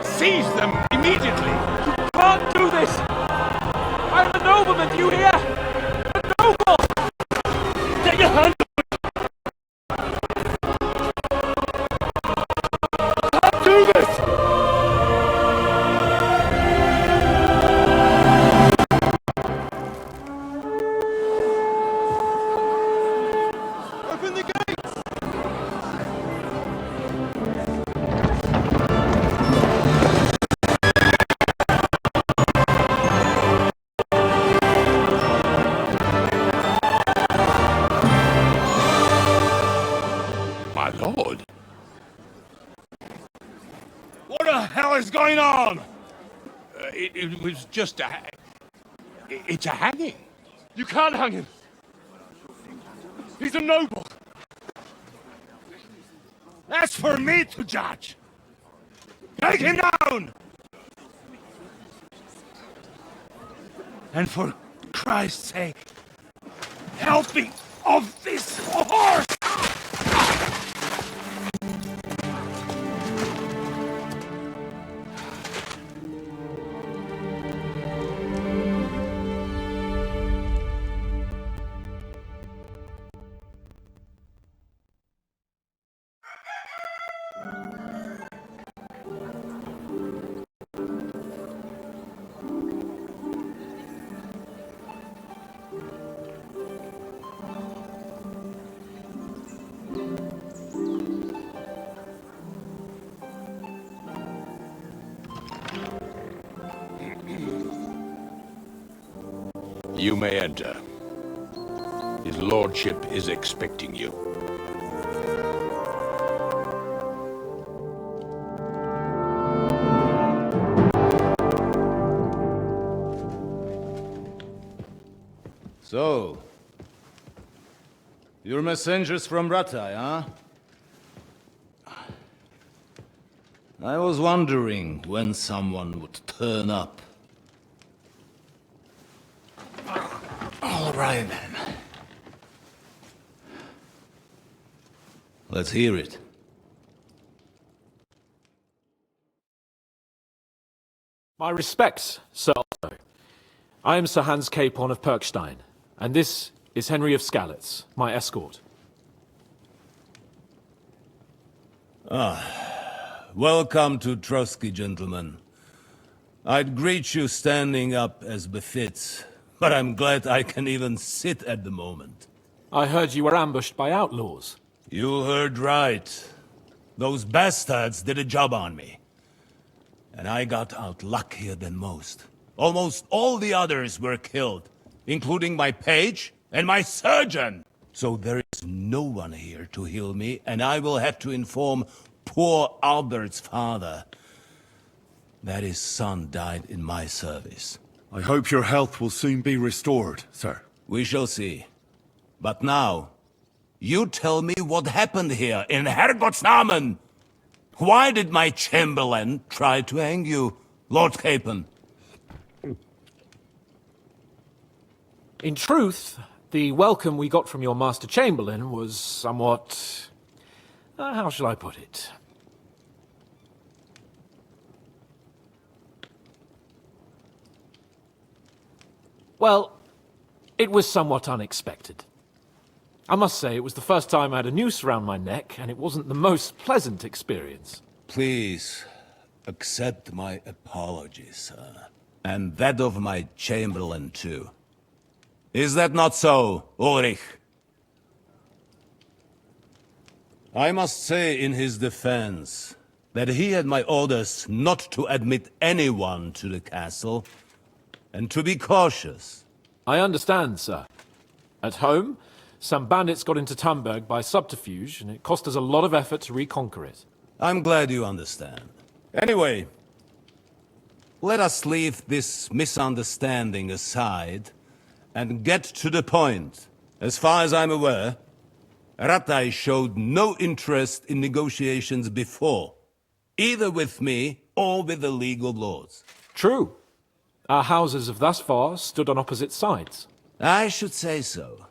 Seize them immediately. You can't do this! I'm a nobleman, do you hear? A noble! Get your hand up! You can't do this! Open the gates! My lord. What the hell is going on? It was just a... It's a hanging. You can't hang him. He's a noble. That's for me to judge. Take him down! And for Christ's sake, help me off this horse! You may enter. His lordship is expecting you. So, you're messengers from Ratai, huh? I was wondering when someone would turn up. All right, then. Let's hear it. My respects, Sir Otto. I am Sir Hans Capon of Perkstein, and this is Henry of Skalitz, my escort. Welcome to Trotsky, gentlemen. I'd greet you standing up as befits, but I'm glad I can even sit at the moment. I heard you were ambushed by outlaws. You heard right. Those bastards did a job on me. And I got out luckier than most. Almost all the others were killed, including my page and my surgeon. So there is no one here to heal me, and I will have to inform poor Albert's father that his son died in my service. I hope your health will soon be restored, sir. We shall see. But now, you tell me what happened here in Herrgott's Namen. Why did my chamberlain try to hang you, Lord Capon? In truth, the welcome we got from your Master Chamberlain was somewhat... how shall I put it? Well, it was somewhat unexpected. I must say, it was the first time I had a noose around my neck, and it wasn't the most pleasant experience. Please, accept my apologies, sir. And that of my chamberlain, too. Is that not so, Ulrich? I must say in his defense that he had my orders not to admit anyone to the castle, and to be cautious. I understand, sir. At home, some bandits got into Tamberg by subterfuge, and it cost us a lot of effort to reconquer it. I'm glad you understand. Anyway, let us leave this misunderstanding aside and get to the point. As far as I'm aware, Ratai showed no interest in negotiations before, either with me or with the League of Lords. True. Our houses have thus far stood on opposite sides. I should say so.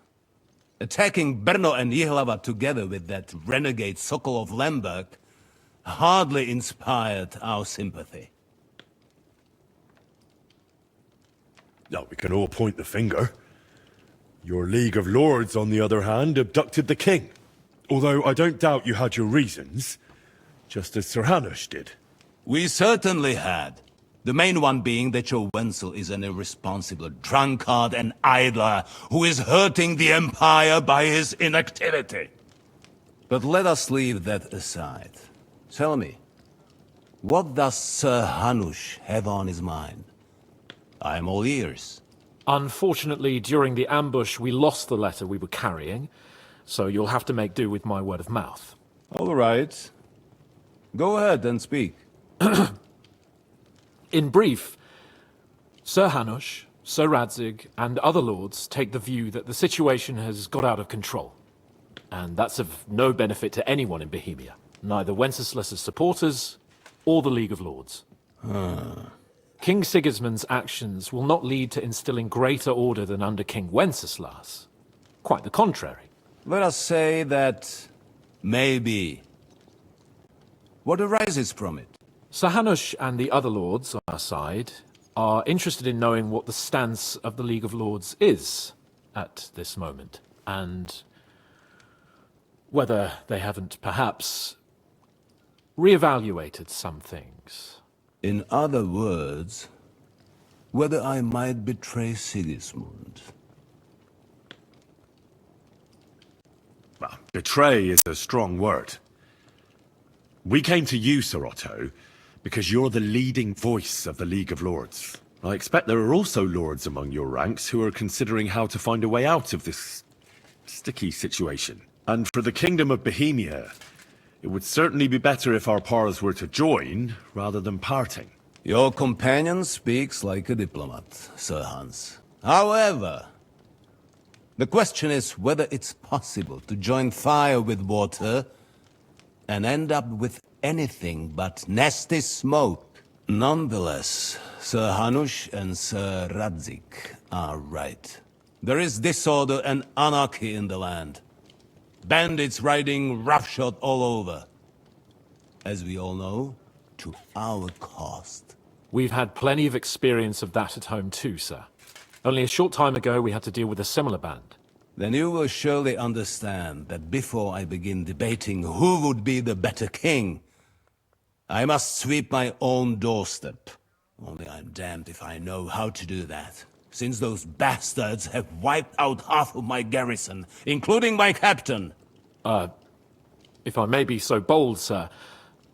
Attacking Brno and Jihlava together with that renegade Sokol of Lemberg hardly inspired our sympathy. Now, we can all point the finger. Your League of Lords, on the other hand, abducted the king. Although I don't doubt you had your reasons, just as Sir Hanush did. We certainly had. The main one being that your Wenzel is an irresponsible drunkard and idler who is hurting the Empire by his inactivity. But let us leave that aside. Tell me, what does Sir Hanush have on his mind? I am all ears. Unfortunately, during the ambush, we lost the letter we were carrying, so you'll have to make do with my word of mouth. All right. Go ahead and speak. In brief, Sir Hanush, Sir Radzig, and other lords take the view that the situation has got out of control. And that's of no benefit to anyone in Bohemia, neither Wenceslas's supporters or the League of Lords. King Sigismund's actions will not lead to instilling greater order than under King Wenceslas. Quite the contrary. Let us say that maybe. What arises from it? Sir Hanush and the other lords on our side are interested in knowing what the stance of the League of Lords is at this moment, and whether they haven't perhaps reevaluated some things. In other words, whether I might betray Sigismund. Well, betray is a strong word. We came to you, Sir Otto, because you're the leading voice of the League of Lords. I expect there are also lords among your ranks who are considering how to find a way out of this sticky situation. And for the Kingdom of Bohemia, it would certainly be better if our powers were to join, rather than parting. Your companion speaks like a diplomat, Sir Hans. However, the question is whether it's possible to join fire with water and end up with anything but nasty smoke. Nonetheless, Sir Hanush and Sir Radzig are right. There is disorder and anarchy in the land. Bandits riding roughshod all over. As we all know, to our cost. We've had plenty of experience of that at home too, sir. Only a short time ago we had to deal with a similar band. Then you will surely understand that before I begin debating who would be the better king, I must sweep my own doorstep. Only I'm damned if I know how to do that, since those bastards have wiped out half of my garrison, including my captain. If I may be so bold, sir,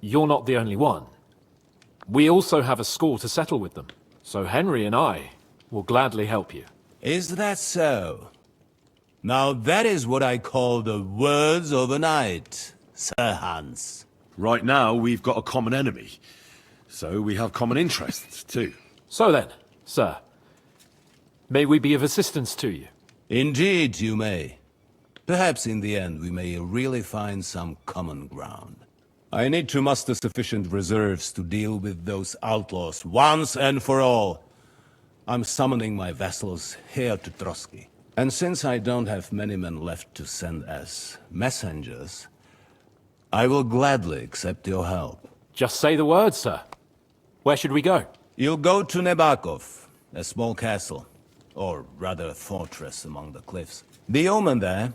you're not the only one. We also have a score to settle with them, so Henry and I will gladly help you. Is that so? Now that is what I call the words of a knight, Sir Hans. Right now, we've got a common enemy, so we have common interests, too. So then, sir, may we be of assistance to you? Indeed you may. Perhaps in the end we may really find some common ground. I need to muster sufficient reserves to deal with those outlaws once and for all. I'm summoning my vassals here to Trotsky. And since I don't have many men left to send as messengers, I will gladly accept your help. Just say the word, sir. Where should we go? You'll go to Nebakov, a small castle, or rather a fortress among the cliffs. The yeoman there,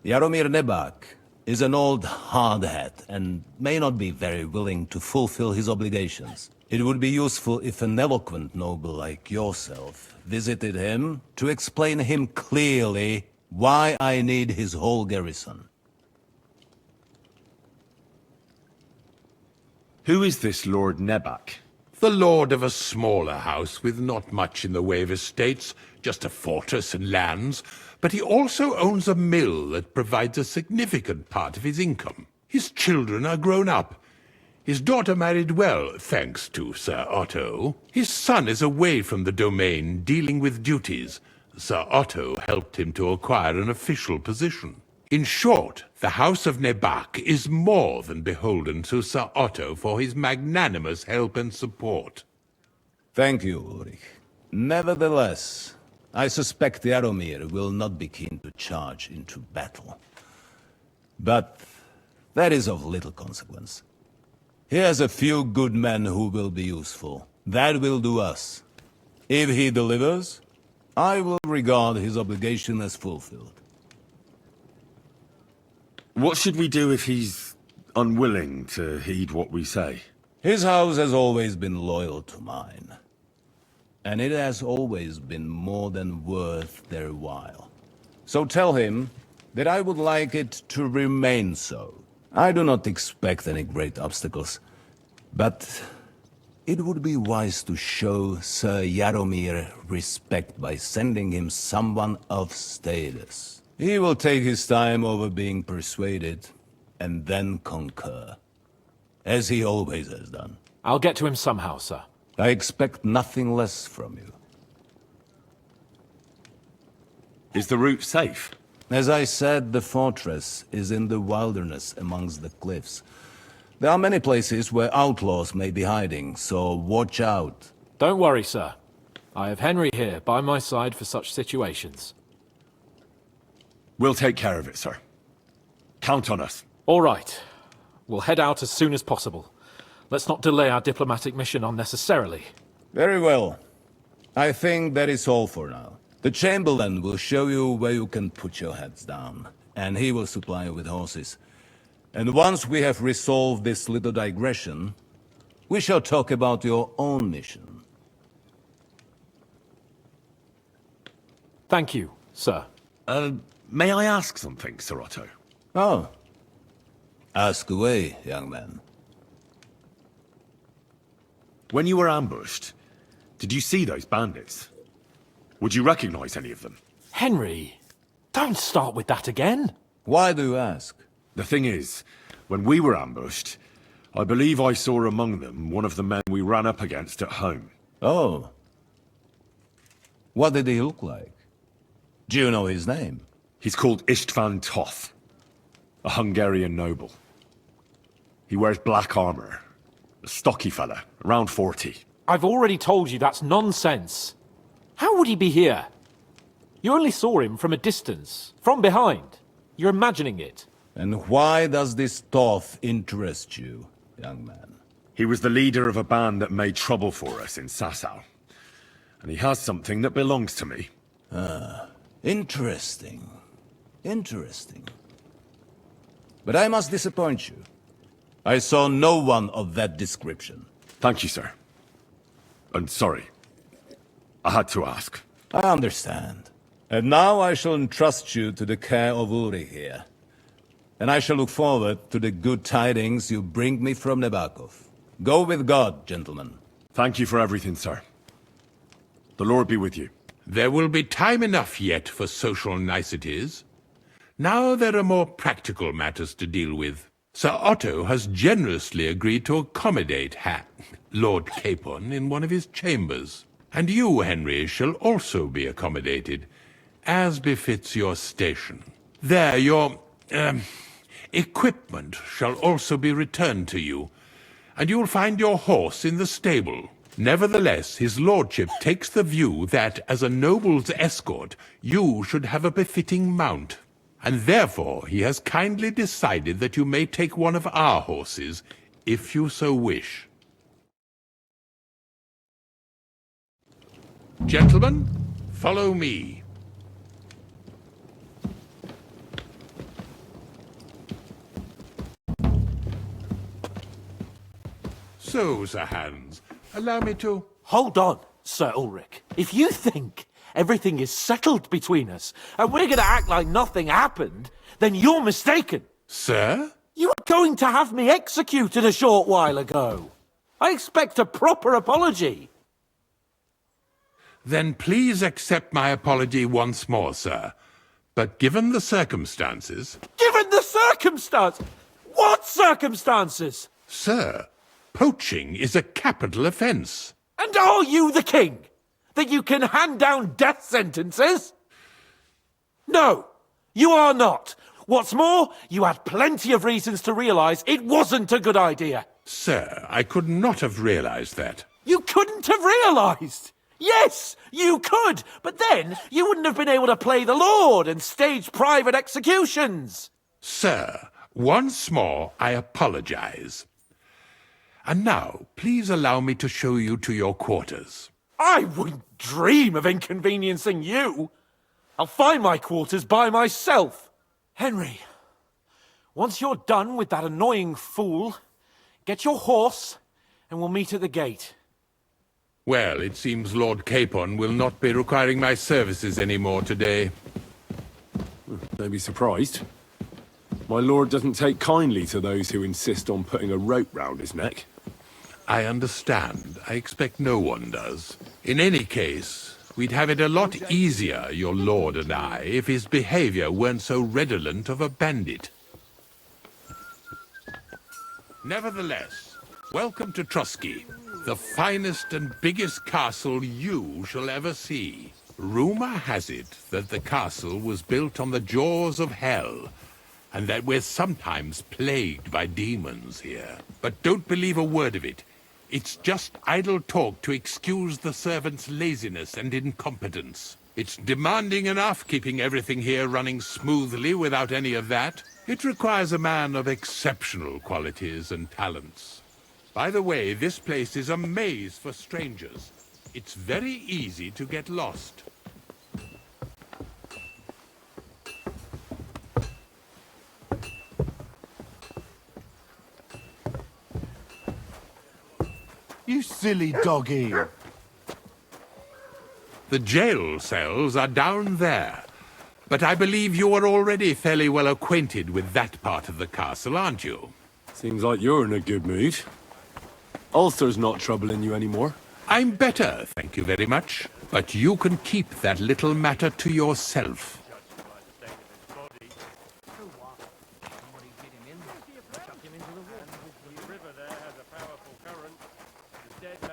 Jaromir Nebak, is an old hardhat and may not be very willing to fulfill his obligations. It would be useful if an eloquent noble like yourself visited him to explain him clearly why I need his whole garrison. Who is this Lord Nebak? The lord of a smaller house with not much in the way of estates, just a fortress and lands, but he also owns a mill that provides a significant part of his income. His children are grown up. His daughter married well, thanks to Sir Otto. His son is away from the domain, dealing with duties. Sir Otto helped him to acquire an official position. In short, the House of Nebak is more than beholden to Sir Otto for his magnanimous help and support. Thank you, Ulrich. Nevertheless, I suspect Jaromir will not be keen to charge into battle. But that is of little consequence. He has a few good men who will be useful. That will do us. If he delivers, I will regard his obligation as fulfilled. What should we do if he's unwilling to heed what we say? His house has always been loyal to mine. And it has always been more than worth their while. So tell him that I would like it to remain so. I do not expect any great obstacles, but it would be wise to show Sir Jaromir respect by sending him someone of status. He will take his time over being persuaded, and then concur, as he always has done. I'll get to him somehow, sir. I expect nothing less from you. Is the route safe? As I said, the fortress is in the wilderness amongst the cliffs. There are many places where outlaws may be hiding, so watch out. Don't worry, sir. I have Henry here by my side for such situations. We'll take care of it, sir. Count on us. All right. We'll head out as soon as possible. Let's not delay our diplomatic mission unnecessarily. Very well. I think that is all for now. The Chamberlain will show you where you can put your heads down, and he will supply you with horses. And once we have resolved this little digression, we shall talk about your own mission. Thank you, sir. May I ask something, Sir Otto? Oh. Ask away, young man. When you were ambushed, did you see those bandits? Would you recognize any of them? Henry, don't start with that again. Why do you ask? The thing is, when we were ambushed, I believe I saw among them one of the men we ran up against at home. Oh. What did he look like? Do you know his name? He's called Istvan Toth, a Hungarian noble. He wears black armor. A stocky fella, around 40. I've already told you that's nonsense. How would he be here? You only saw him from a distance, from behind. You're imagining it. And why does this Toth interest you, young man? He was the leader of a band that made trouble for us in Sasau. And he has something that belongs to me. Ah, interesting. Interesting. But I must disappoint you. I saw no one of that description. Thank you, sir. And sorry. I had to ask. I understand. And now I shall entrust you to the care of Uri here. And I shall look forward to the good tidings you bring me from Nebakov. Go with God, gentlemen. Thank you for everything, sir. The Lord be with you. There will be time enough yet for social niceties. Now there are more practical matters to deal with. Sir Otto has generously agreed to accommodate Lord Capon in one of his chambers. And you, Henry, shall also be accommodated, as befits your station. There, your Equipment shall also be returned to you, and you'll find your horse in the stable. Nevertheless, his lordship takes the view that, as a noble's escort, you should have a befitting mount. And therefore he has kindly decided that you may take one of our horses, if you so wish. Gentlemen, follow me. So, Sir Hans, allow me to... Hold on, Sir Ulrich. If you think everything is settled between us, and we're going to act like nothing happened, then you're mistaken. Sir? You were going to have me executed a short while ago. I expect a proper apology. Then please accept my apology once more, sir. But given the circumstances... Given the circumstance? What circumstances? Sir, poaching is a capital offence. And are you the king? That you can hand down death sentences? No, you are not. What's more, you had plenty of reasons to realise it wasn't a good idea. Sir, I could not have realised that. You couldn't have realised? Yes, you could, but then you wouldn't have been able to play the Lord and stage private executions. Sir, once more I apologise. And now, please allow me to show you to your quarters. I wouldn't dream of inconveniencing you. I'll find my quarters by myself. Henry, once you're done with that annoying fool, get your horse and we'll meet at the gate. Well, it seems Lord Capon will not be requiring my services anymore today. Don't be surprised. My lord doesn't take kindly to those who insist on putting a rope round his neck. I understand. I expect no one does. In any case, we'd have it a lot easier, your lord and I, if his behavior weren't so redolent of a bandit. Nevertheless, welcome to Trusky, the finest and biggest castle you shall ever see. Rumor has it that the castle was built on the jaws of hell, and that we're sometimes plagued by demons here. But don't believe a word of it. It's just idle talk to excuse the servants' laziness and incompetence. It's demanding enough keeping everything here running smoothly without any of that. It requires a man of exceptional qualities and talents. By the way, this place is a maze for strangers. It's very easy to get lost. You silly doggy. The jail cells are down there. But I believe you are already fairly well acquainted with that part of the castle, aren't you? Seems like you're in a good mood. Ulster's not troubling you anymore. I'm better, thank you very much. But you can keep that little matter to yourself.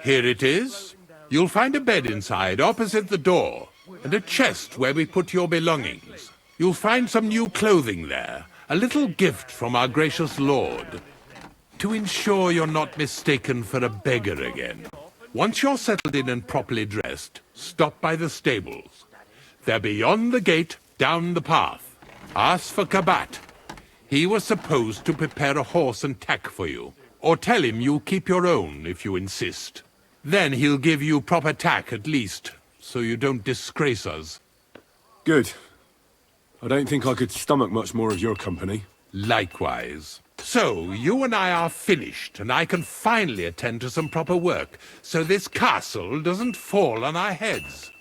Here it is. You'll find a bed inside, opposite the door, and a chest where we put your belongings. You'll find some new clothing there, a little gift from our gracious lord, to ensure you're not mistaken for a beggar again. Once you're settled in and properly dressed, stop by the stables. They're beyond the gate, down the path. Ask for Kabat. He was supposed to prepare a horse and tack for you. Or tell him you'll keep your own if you insist. Then he'll give you proper tack at least, so you don't disgrace us. Good. I don't think I could stomach much more of your company. Likewise. So, you and I are finished, and I can finally attend to some proper work, so this castle doesn't fall on our heads.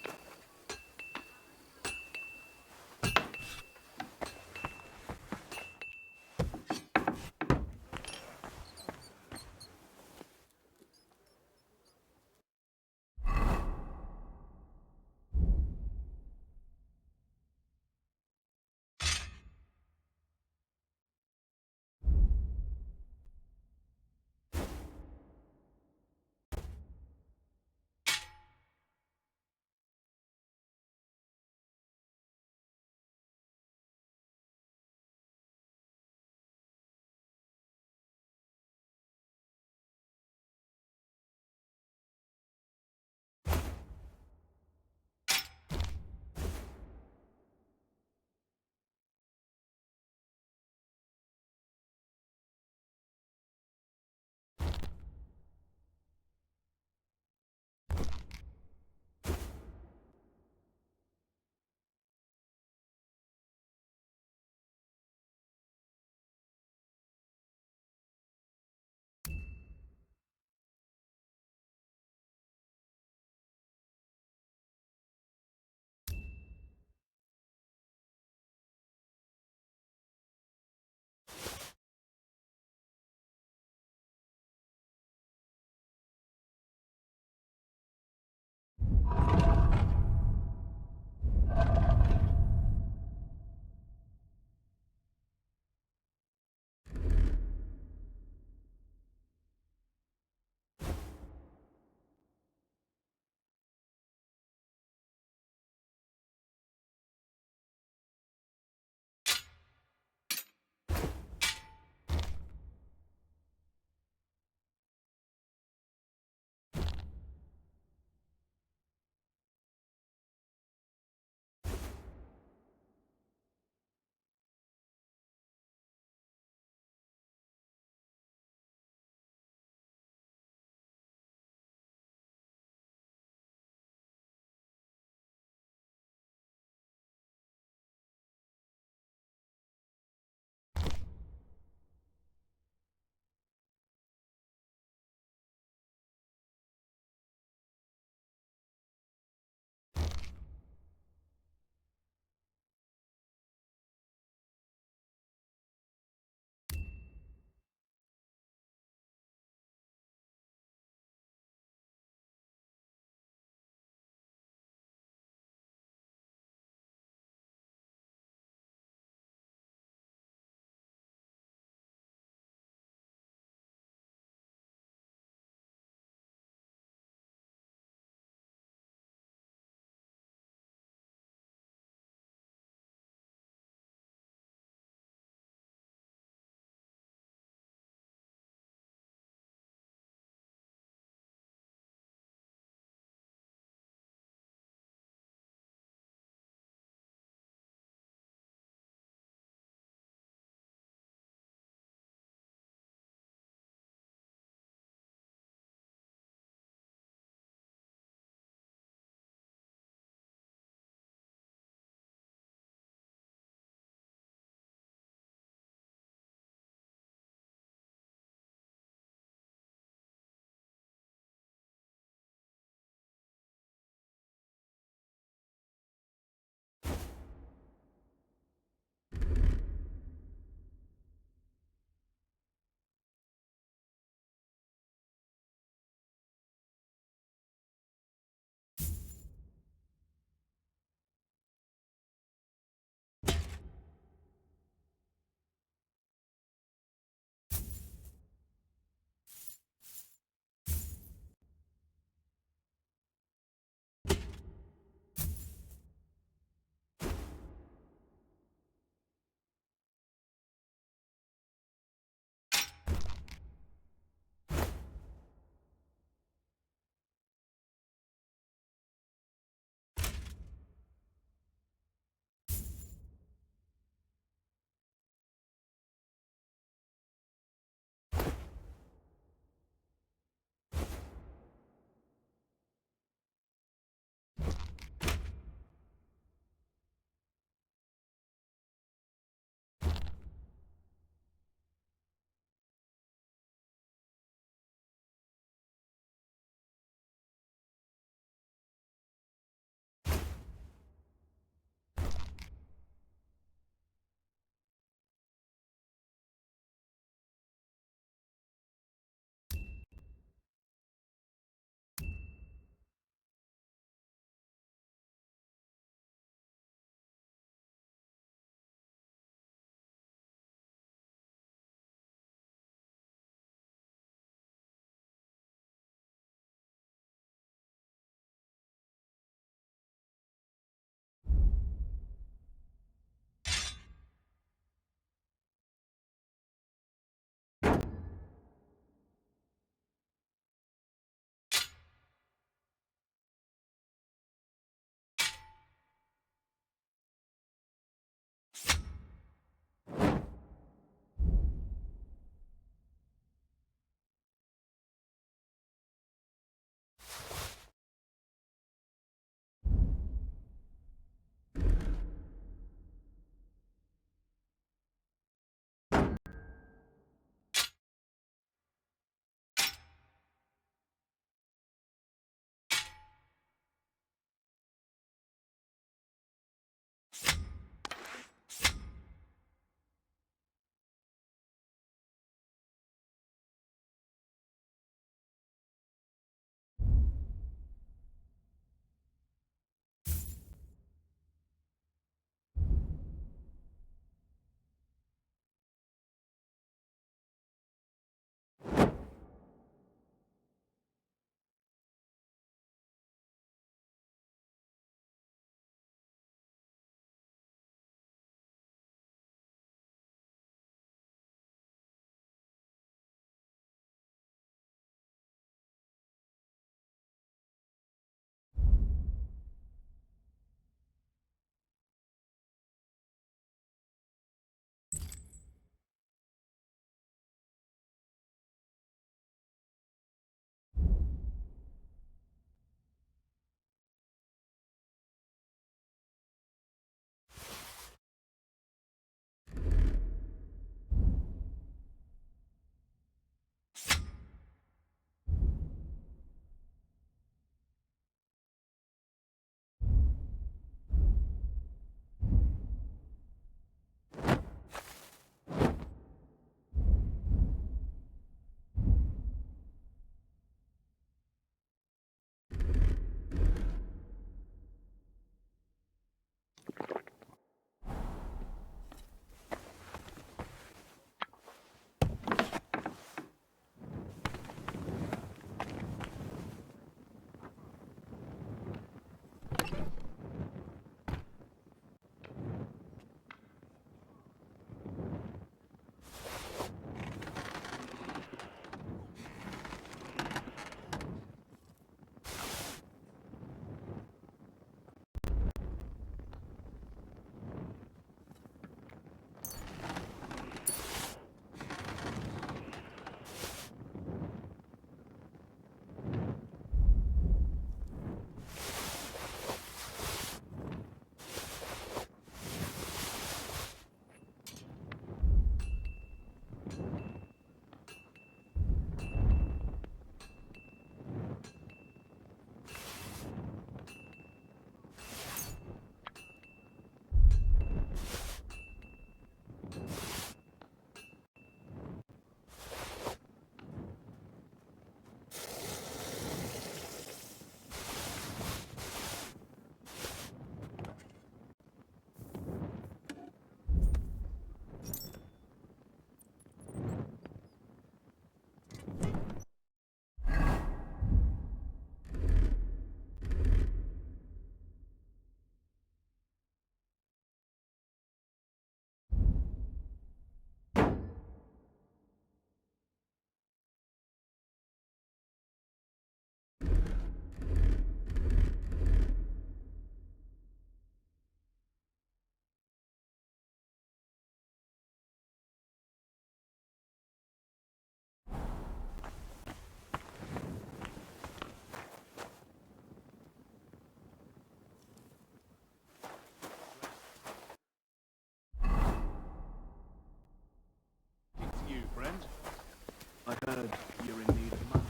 heard you're in need of money.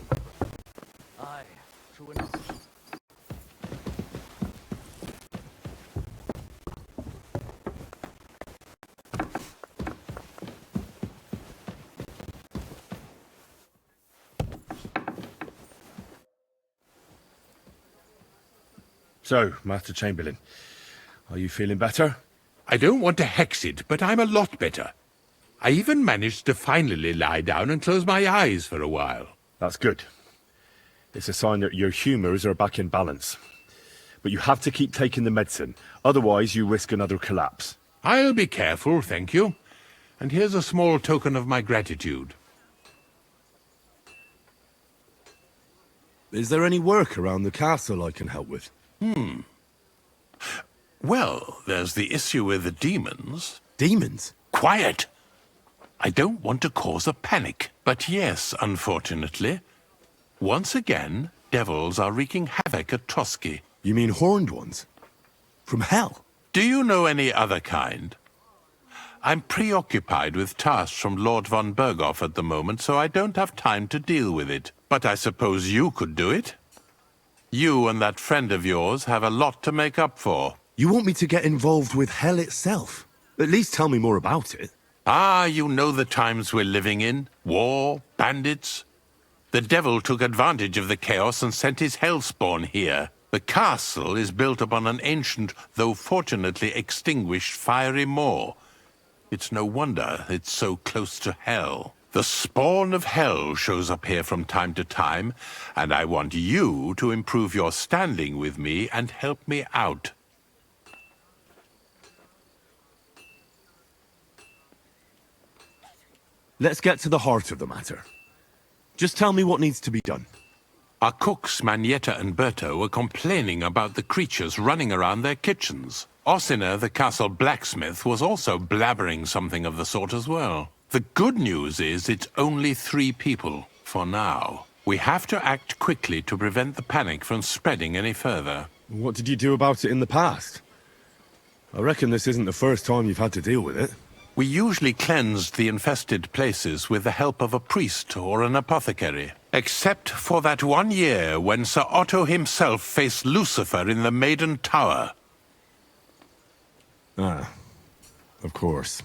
Aye, true enough. So, Master Chamberlain, are you feeling better? I don't want to hex it, but I'm a lot better. I even managed to finally lie down and close my eyes for a while. That's good. It's a sign that your humours are back in balance. But you have to keep taking the medicine, otherwise you risk another collapse. I'll be careful, thank you. And here's a small token of my gratitude. Is there any work around the castle I can help with? Well, there's the issue with the demons. Demons? Quiet! I don't want to cause a panic, but yes, unfortunately. Once again, devils are wreaking havoc at Trotsky. You mean horned ones? From hell? Do you know any other kind? I'm preoccupied with tasks from Lord von Berghoff at the moment, so I don't have time to deal with it. But I suppose you could do it? You and that friend of yours have a lot to make up for. You want me to get involved with hell itself? At least tell me more about it. Ah, you know the times we're living in. War, bandits. The devil took advantage of the chaos and sent his hellspawn here. The castle is built upon an ancient, though fortunately extinguished, fiery moor. It's no wonder it's so close to hell. The spawn of hell shows up here from time to time, and I want you to improve your standing with me and help me out. Let's get to the heart of the matter. Just tell me what needs to be done. Our cooks, Manietta and Berto, were complaining about the creatures running around their kitchens. Ossiner, the castle blacksmith, was also blabbering something of the sort as well. The good news is it's only 3 people, for now. We have to act quickly to prevent the panic from spreading any further. What did you do about it in the past? I reckon this isn't the first time you've had to deal with it. We usually cleansed the infested places with the help of a priest or an apothecary. Except for that one year when Sir Otto himself faced Lucifer in the Maiden Tower. Ah, of course.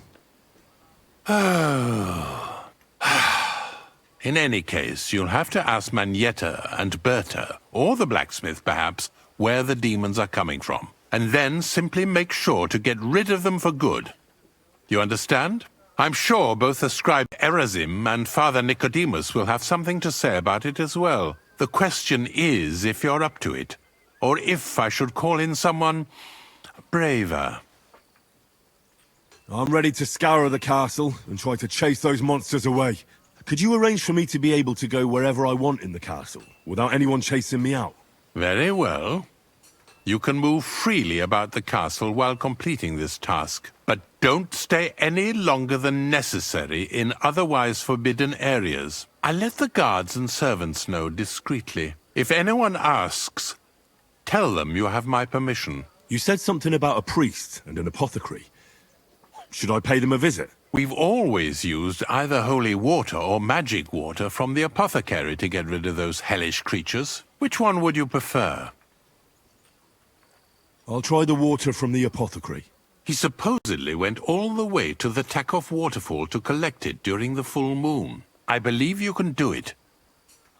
In any case, you'll have to ask Manietta and Berta, or the blacksmith perhaps, where the demons are coming from. And then simply make sure to get rid of them for good. You understand? I'm sure both the scribe Erazim and Father Nicodemus will have something to say about it as well. The question is if you're up to it, or if I should call in someone braver. I'm ready to scour the castle and try to chase those monsters away. Could you arrange for me to be able to go wherever I want in the castle, without anyone chasing me out? Very well. You can move freely about the castle while completing this task, but don't stay any longer than necessary in otherwise forbidden areas. I'll let the guards and servants know discreetly. If anyone asks, tell them you have my permission. You said something about a priest and an apothecary. Should I pay them a visit? We've always used either holy water or magic water from the apothecary to get rid of those hellish creatures. Which one would you prefer? I'll try the water from the apothecary. He supposedly went all the way to the Takoff waterfall to collect it during the full moon. I believe you can do it.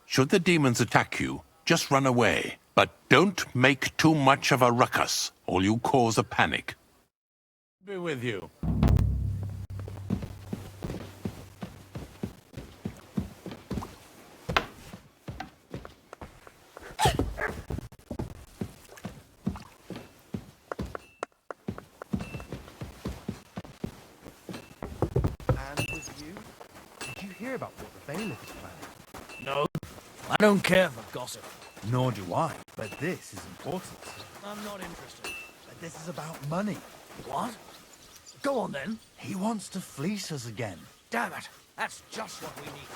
Should the demons attack you, just run away. But don't make too much of a ruckus, or you'll cause a panic. Be with you. Hear about what the bailiff is planning? No, I don't care for gossip. Nor do I, but this is important. I'm not interested. This is about money. What? Go on then. He wants to fleece us again. Damn it, that's just what we need.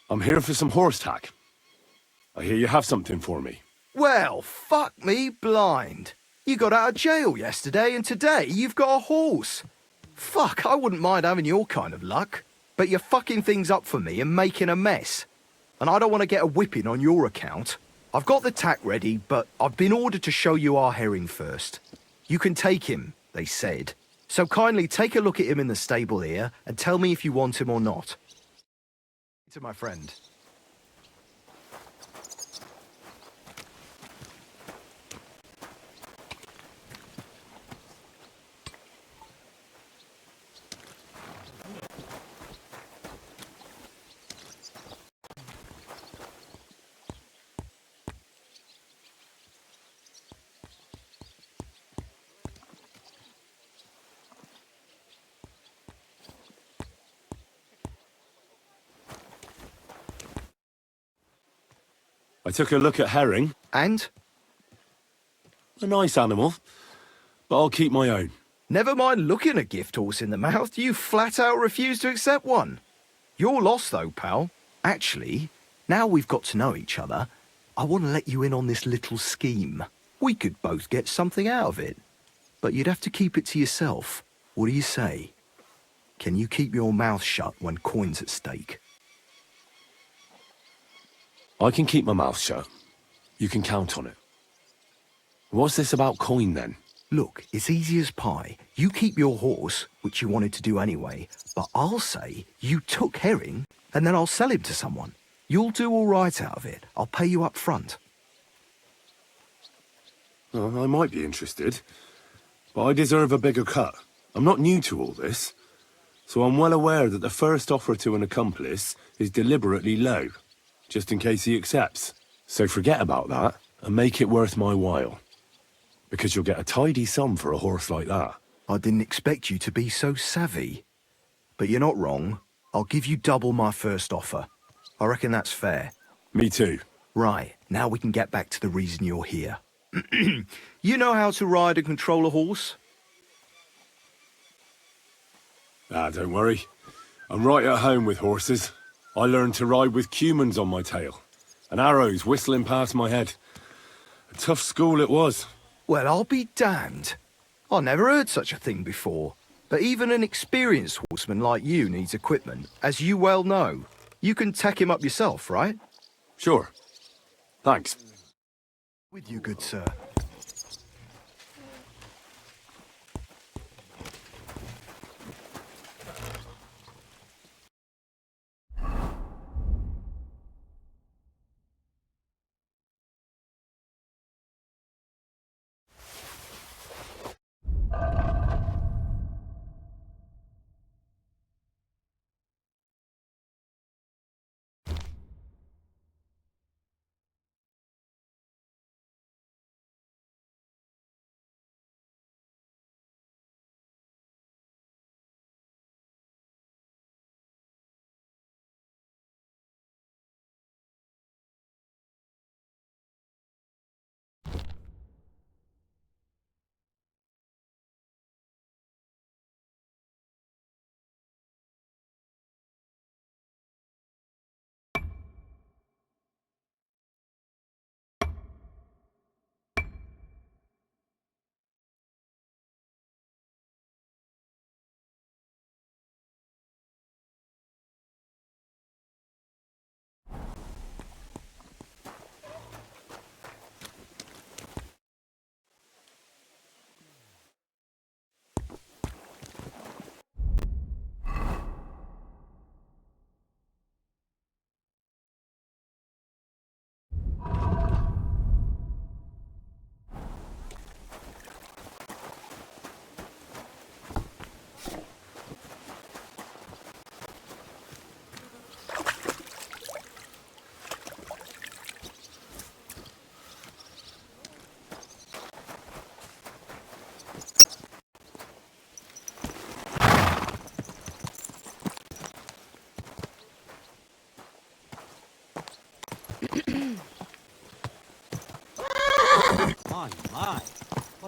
I'm here for some horse tack. I hear you have something for me. Well, fuck me blind. You got out of jail yesterday, and today you've got a horse. Fuck, I wouldn't mind having your kind of luck. But you're fucking things up for me and making a mess. And I don't want to get a whipping on your account. I've got the tack ready, but I've been ordered to show you our herring first. You can take him, they said. So kindly take a look at him in the stable here and tell me if you want him or not. To my friend. I took a look at herring. And? A nice animal, but I'll keep my own. Never mind looking a gift horse in the mouth, you flat out refuse to accept one. You're lost though, pal. Actually, now we've got to know each other, I want to let you in on this little scheme. We could both get something out of it. But you'd have to keep it to yourself. What do you say? Can you keep your mouth shut when coin's at stake? I can keep my mouth shut. You can count on it. What's this about coin, then? Look, it's easy as pie. You keep your horse, which you wanted to do anyway, but I'll say you took herring, and then I'll sell him to someone. You'll do all right out of it. I'll pay you up front. Well, I might be interested, but I deserve a bigger cut. I'm not new to all this, so I'm well aware that the first offer to an accomplice is deliberately low, just in case he accepts. So forget about that, and make it worth my while. Because you'll get a tidy sum for a horse like that. I didn't expect you to be so savvy. But you're not wrong. I'll give you double my first offer. I reckon that's fair. Me too. Right, now we can get back to the reason you're here. You know how to ride and control a horse? Ah, don't worry. I'm right at home with horses. I learned to ride with cumans on my tail, and arrows whistling past my head. A tough school it was. Well, I'll be damned. I never heard such a thing before. But even an experienced horseman like you needs equipment, as you well know. You can tack him up yourself, right? Sure. Thanks. With you, good sir.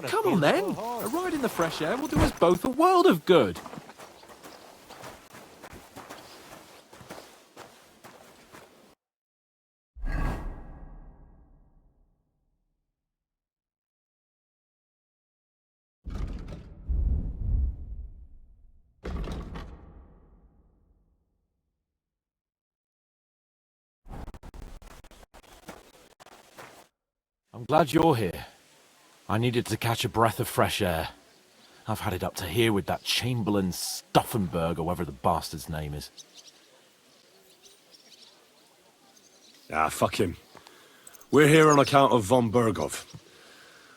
Come on then. A ride in the fresh air will do us both a world of good. I'm glad you're here. I needed to catch a breath of fresh air. I've had it up to here with that Chamberlain Stauffenberg, or whatever the bastard's name is. Ah, fuck him. We're here on account of von Bergov.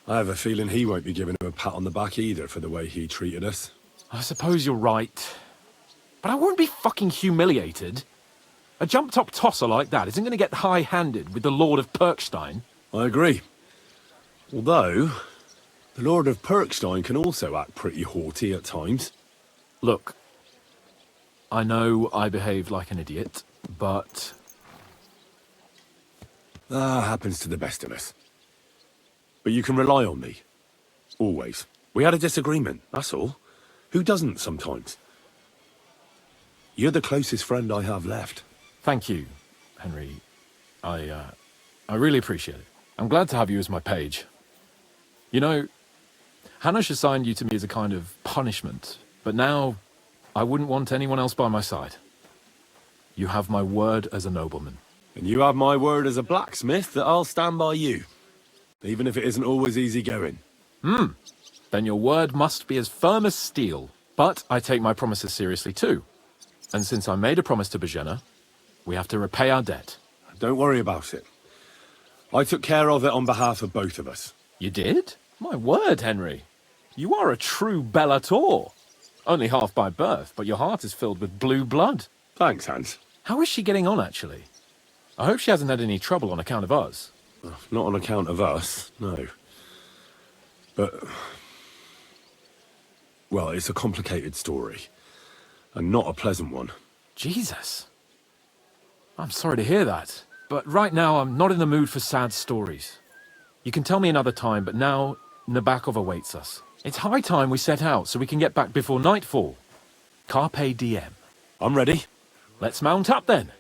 I have a feeling he won't be giving him a pat on the back either for the way he treated us. I suppose you're right. But I won't be fucking humiliated. A jump-top tosser like that isn't going to get high-handed with the Lord of Perkstein. I agree. Although, the Lord of Perkstein can also act pretty haughty at times. Look, I know I behaved like an idiot, but... That happens to the best of us. But you can rely on me. Always. We had a disagreement, that's all. Who doesn't sometimes? You're the closest friend I have left. Thank you, Henry. I really appreciate it. I'm glad to have you as my page. You know, Hanush assigned you to me as a kind of punishment, but now I wouldn't want anyone else by my side. You have my word as a nobleman. And you have my word as a blacksmith that I'll stand by you. Even if it isn't always easy going. Then your word must be as firm as steel. But I take my promises seriously too. And since I made a promise to Bajena, we have to repay our debt. Don't worry about it. I took care of it on behalf of both of us. You did? My word, Henry. You are a true Bellator. Only half by birth, but your heart is filled with blue blood. Thanks, Hans. How is she getting on, actually? I hope she hasn't had any trouble on account of us. Not on account of us, no. But... well, it's a complicated story. And not a pleasant one. Jesus. I'm sorry to hear that. But right now, I'm not in the mood for sad stories. You can tell me another time, but now, Nabokov awaits us. It's high time we set out so we can get back before nightfall. Carpe diem. I'm ready. Let's mount up then.